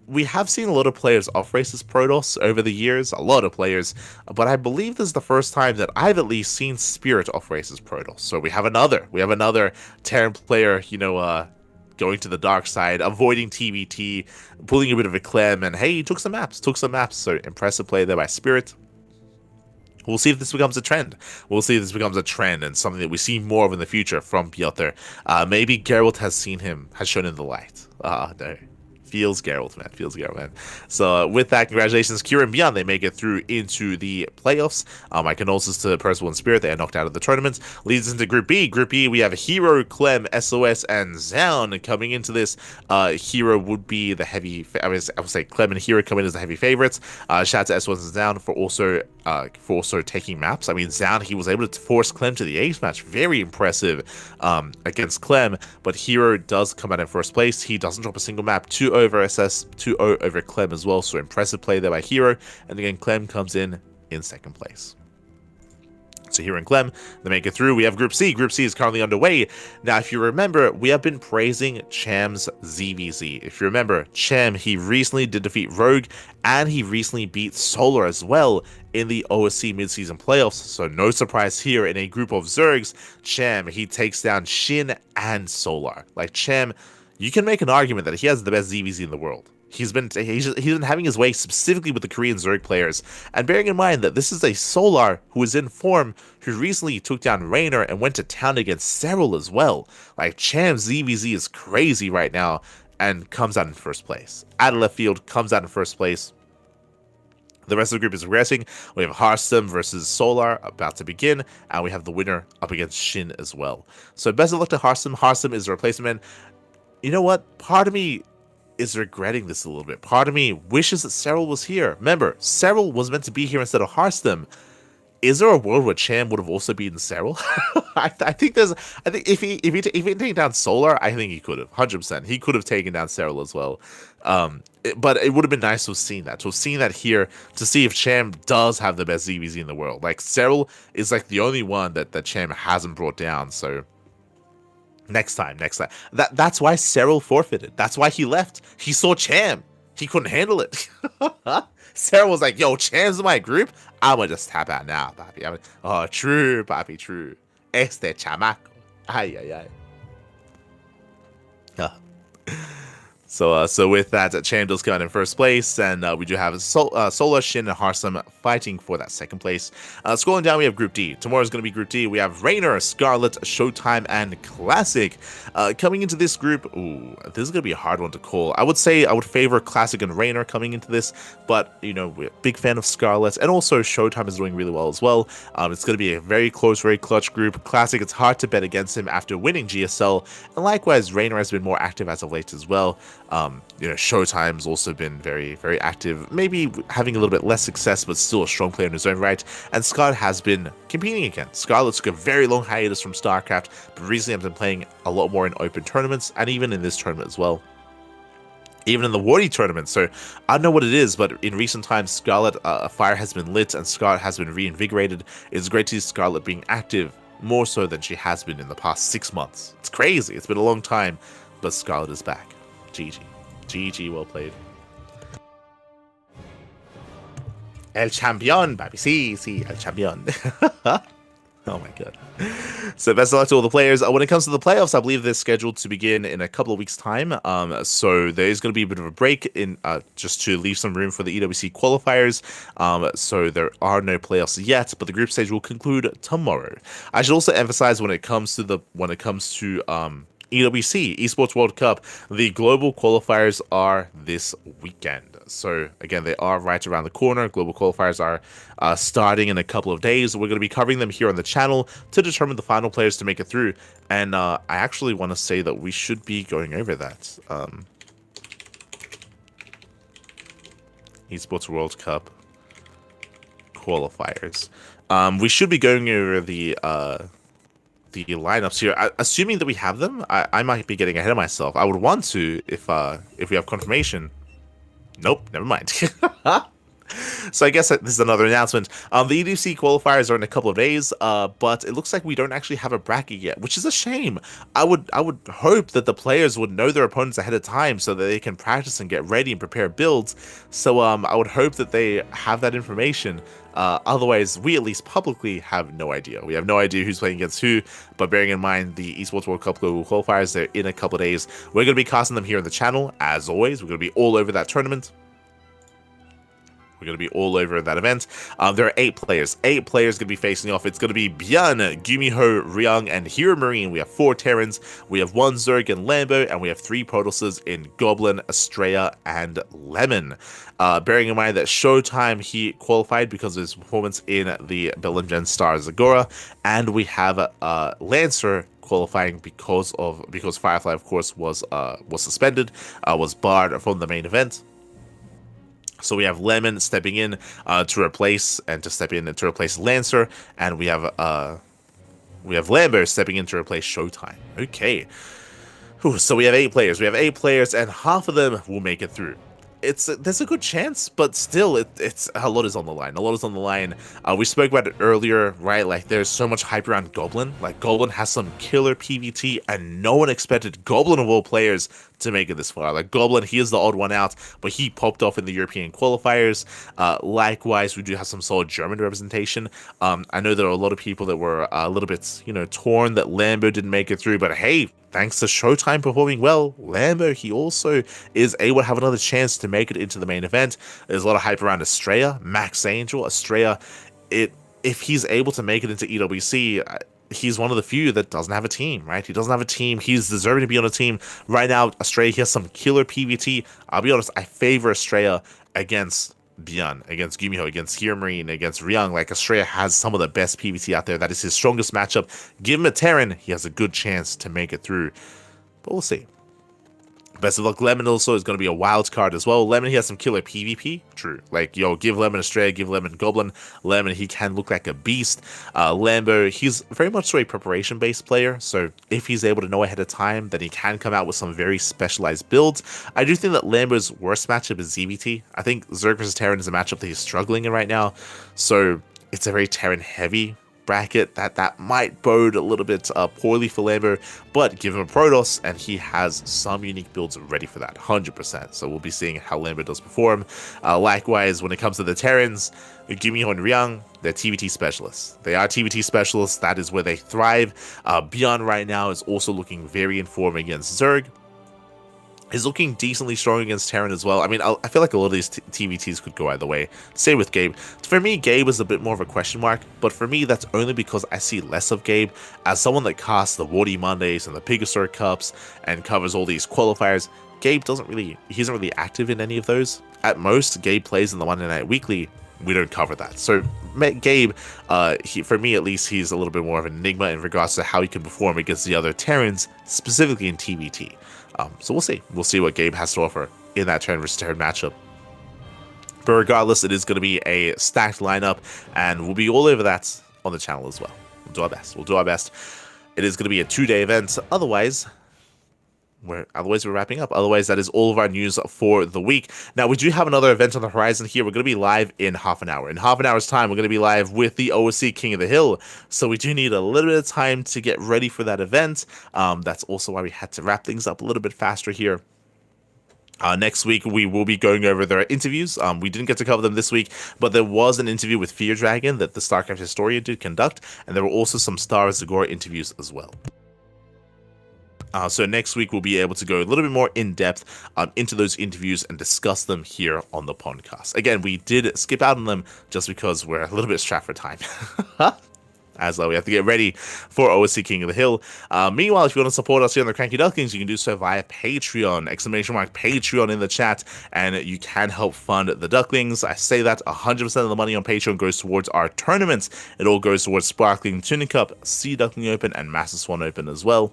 We have seen a lot of players off-race as Protoss over the years, a lot of players, but I believe this is the first time that I've at least seen Spirit off-race as Protoss. So we have another Terran player, going to the dark side, avoiding TBT, pulling a bit of a Clem, and hey, he took some maps. So impressive play there by Spirit. We'll see if this becomes a trend. And something that we see more of in the future from Piotr. Maybe Geralt has shown him the light. No. Feels Geralt, man. So with that, congratulations, Kira and Beyond. They make it through into the playoffs. My condolences to Percival and Spirit. They are knocked out of the tournament. Leads into Group B. Group B, we have Hero, Clem, SOS, and Zaun coming into this. Hero would be the heavy. I would say Clem and Hero come in as the heavy favorites. Shout out to SOS and Zaun for also taking maps. I mean, Zaun, he was able to force Clem to the ace match. Very impressive against Clem. But Hero does come out in first place. He doesn't drop a single map. 2 over SS, 2-0 over Clem as well. So impressive play there by Hero. And again, Clem comes in second place. So here in Clem, they make it through. We have Group C. Group C is currently underway. Now, if you remember, we have been praising Cham's ZVZ. If you remember, Cham, he recently did defeat Rogue, and he recently beat Solar as well in the OSC midseason playoffs. So no surprise here, in a group of Zergs, Cham, he takes down Shin and Solar. Like, Cham, you can make an argument that he has the best ZVZ in the world. He's been having his way specifically with the Korean Zerg players, and bearing in mind that this is a Solar who is in form, who recently took down Raynor and went to town against Serral as well. Like, Cham's ZVZ is crazy right now, and comes out in first place. Out of left field, comes out in first place. The rest of the group is progressing. We have Hearthstone versus Solar about to begin, and we have the winner up against Shin as well. So best of luck to Hearthstone. Hearthstone is the replacement. You know what? Part of me is regretting this a little bit. Part of me wishes that Serral was here. Remember, Serral was meant to be here instead of Hearthstone. Is there a world where Cham would have also beaten Serral? I think if he taken down Solar, I think he could have 100%. He could have taken down Serral as well. But it would have been nice to have seen that here, to see if Cham does have the best ZVZ in the world. Like, Serral is like the only one that Cham hasn't brought down. So next time. That's why Serral forfeited. That's why he left. He saw Cham. He couldn't handle it. Serral was like, yo, Cham's in my group? I'ma just tap out now, papi. Oh, true, papi, true. Este chamaco. Ay, ay, ay. So with that, Cham does come out in first place, and we do have Solar, Shin, and Hearthstone fighting for that second place. Scrolling down, we have Group D. Tomorrow's going to be Group D. We have Raynor, Scarlet, Showtime, and Classic. Coming into this group, ooh, this is going to be a hard one to call. I would say I would favor Classic and Raynor coming into this, but, you know, we're a big fan of Scarlet, and also Showtime is doing really well as well. It's going to be a very close, very clutch group. Classic, it's hard to bet against him after winning GSL, and likewise, Raynor has been more active as of late as well. You know, Showtime's also been very, very active, maybe having a little bit less success, but still a strong player in his own right. And Scarlet has been competing again. Scarlet took a very long hiatus from StarCraft, but recently has been playing a lot more in open tournaments, and even in this tournament as well. Even in the Wardy tournament. So I don't know what it is, but in recent times, Scarlet, a fire has been lit, and Scarlet has been reinvigorated. It's great to see Scarlet being active, more so than she has been in the past 6 months. It's crazy. It's been a long time, but Scarlet is back. GG. GG, well played. El Champion, baby. Sí, El Champion. Oh my god. So best of luck to all the players. When it comes to the playoffs, I believe they're scheduled to begin in a couple of weeks' time. So there is going to be a bit of a break in just to leave some room for the EWC qualifiers. So there are no playoffs yet, but the group stage will conclude tomorrow. I should also emphasize when it comes to EWC, Esports World Cup, the global qualifiers are this weekend. So again, they are right around the corner. Global qualifiers are starting in a couple of days. We're going to be covering them here on the channel to determine the final players to make it through. And I actually want to say that we should be going over that. Esports World Cup qualifiers. We should be going over the lineups here, assuming that we have them. I might be getting ahead of myself. I would want to if we have confirmation. Nope, never mind. So I guess this is another announcement. The EDC qualifiers are in a couple of days, but it looks like we don't actually have a bracket yet, which is a shame. I would hope that the players would know their opponents ahead of time so that they can practice and get ready and prepare builds. So I would hope that they have that information. Otherwise, we at least publicly have no idea. We have no idea who's playing against who, but bearing in mind the Esports World Cup Global Qualifiers, they're in a couple of days. We're going to be casting them here on the channel, as always. We're going to be all over that tournament. We're going to be all over that event. There are 8 players. 8 players going to be facing off. It's going to be Byan, Gumiho, Ryung, and Hero Marine. We have 4 Terrans. We have 1 Zerg and Lambo, and we have 3 Protosses in Goblin, Estrella, and Lemon. Bearing in mind that Showtime, he qualified because of his performance in the Belgian Star Zagora, and we have Lancer qualifying because Firefly, of course, was suspended, was barred from the main event. So we have Lemon stepping in to replace Lancer, and we have Lambert stepping in to replace Showtime. Okay. So we have 8 players. And half of them will make it through. there's a good chance, but still, it's a lot is on the line. A lot is on the line. We spoke about it earlier, right? Like, there's so much hype around Goblin. Like, Goblin has some killer PvT, and no one expected Goblin of all players to make it this far. Like, Goblin, he is the odd one out, but he popped off in the European qualifiers. Likewise, we do have some solid German representation. I know there are a lot of people that were a little bit, torn that Lambo didn't make it through, but hey, thanks to Showtime performing well, Lambo, he also is able to have another chance to make it into the main event. There's a lot of hype around Estrella, Max Angel, Estrella. If he's able to make it into EWC, he's one of the few that doesn't have a team, right? He doesn't have a team. He's deserving to be on a team. Right now, Estrella, he has some killer PvT. I'll be honest, I favor Estrella against Bjorn, against Gumiho, against Hiermarine, against Ryung. Like, Estrella has some of the best PvT out there. That is his strongest matchup. Give him a Terran, he has a good chance to make it through. But we'll see. Best of luck, Lemon also is going to be a wild card as well. Lemon, he has some killer PvP. True. Like, give Lemon Estrella, give Lemon Goblin. Lemon, he can look like a beast. Lambo, he's very much so a preparation-based player. So if he's able to know ahead of time, then he can come out with some very specialized builds. I do think that Lambo's worst matchup is ZVT. I think Zerg vs. Terran is a matchup that he's struggling in right now. So it's a very Terran-heavy bracket that might bode a little bit poorly for Lambo, but give him a Protoss and he has some unique builds ready for that, 100%. So we'll be seeing how Lambo does perform. Likewise, when it comes to the Terrans, Gumiho and Ryung, they're TVT specialists. They are TVT specialists. That is where they thrive. Bjorn right now is also looking very informed against Zerg. Is looking decently strong against Terran as well. I mean, I feel like a lot of these TVTs could go either way. Same with Gabe. For me, Gabe is a bit more of a question mark, but for me, that's only because I see less of Gabe as someone that casts the Wardy Mondays and the Pegasus Cups and covers all these qualifiers. Gabe isn't really active in any of those. At most, Gabe plays in the Monday Night Weekly. We don't cover that. So Gabe, for me at least, he's a little bit more of an enigma in regards to how he can perform against the other Terrans, specifically in TVT. So we'll see. We'll see what Gabe has to offer in that Terran versus Terran matchup. But regardless, it is going to be a stacked lineup, and we'll be all over that on the channel as well. We'll do our best. We'll do our best. It is going to be a 2-day event. Otherwise, we're wrapping up. Otherwise, that is all of our news for the week. Now, we do have another event on the horizon here. We're going to be live in half an hour. In half an hour's time, we're going to be live with the OSC King of the Hill. So we do need a little bit of time to get ready for that event. That's also why we had to wrap things up a little bit faster here. Next week, we will be going over their interviews. We didn't get to cover them this week, but there was an interview with Fear Dragon that the StarCraft historian did conduct, and there were also some Star Zagora interviews as well. So next week, we'll be able to go a little bit more in-depth into those interviews and discuss them here on the podcast. Again, we did skip out on them just because we're a little bit strapped for time. As we have to get ready for OSC King of the Hill. Meanwhile, if you want to support us here on the CranKy Ducklings, you can do so via Patreon, !Patreon in the chat, and you can help fund the Ducklings. I say that 100% of the money on Patreon goes towards our tournaments. It all goes towards Sparkling Tuning Cup, Sea Duckling Open, and Master Swan Open as well.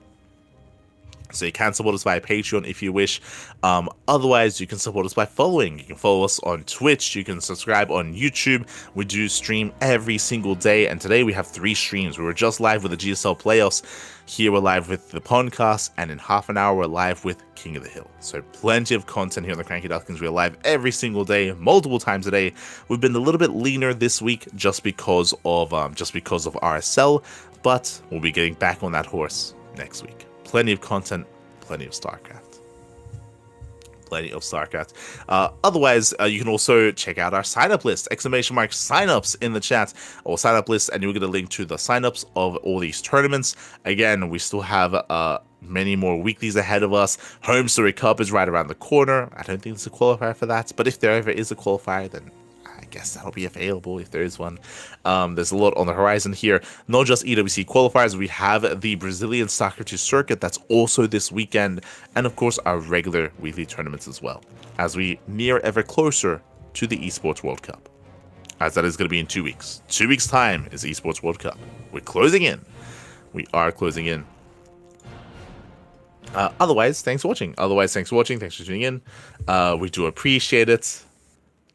So you can support us via Patreon if you wish. Otherwise, you can support us by following. You can follow us on Twitch. You can subscribe on YouTube. We do stream every single day. And today we have 3 streams. We were just live with the GSL playoffs. Here we're live with the PondCast. And in half an hour, we're live with King of the Hill. So plenty of content here on the CranKy Ducklings. We're live every single day, multiple times a day. We've been a little bit leaner this week just because of RSL. But we'll be getting back on that horse next week. Plenty of content, plenty of StarCraft. Otherwise, you can also check out our sign-up list, !signups in the chat, or sign-up list, and you'll get a link to the sign-ups of all these tournaments. Again, we still have many more weeklies ahead of us. Home Story Cup is right around the corner. I don't think there's a qualifier for that, but if there ever is a qualifier, then I guess that'll be available if there is one. There's a lot on the horizon here. Not just EWC qualifiers. We have the Brazilian Soccer Circuit that's also this weekend. And of course, our regular weekly tournaments as well, as we near ever closer to the Esports World Cup. As that is going to be in 2 weeks. 2 weeks' time is the Esports World Cup. We're closing in. We are closing in. Otherwise, thanks for watching. Thanks for tuning in. We do appreciate it.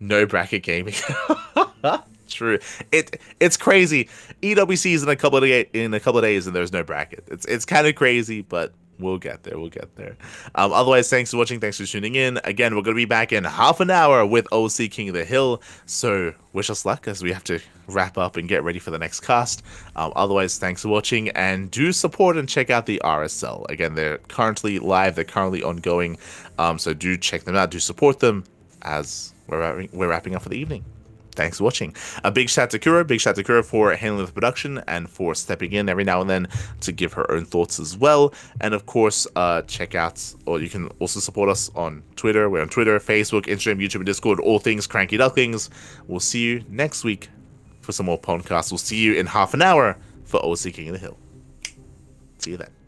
No bracket gaming. True. It's crazy. EWC is in a couple of days and there's no bracket. It's kind of crazy, but We'll get there. We'll get there. Otherwise, thanks for watching. Thanks for tuning in. Again, we're going to be back in half an hour with OC King of the Hill. So wish us luck as we have to wrap up and get ready for the next cast. Otherwise, thanks for watching, and do support and check out the RSL. Again, they're currently live. They're currently ongoing. So do check them out. Do support them as we're wrapping up for the evening. Thanks for watching. A big shout to Kura. Big shout to Kura for handling the production and for stepping in every now and then to give her own thoughts as well. And of course, check out, or you can also support us on Twitter. We're on Twitter, Facebook, Instagram, YouTube, and Discord. All things CranKy Ducklings. We'll see you next week for some more podcasts. We'll see you in half an hour for OC King of the Hill. See you then.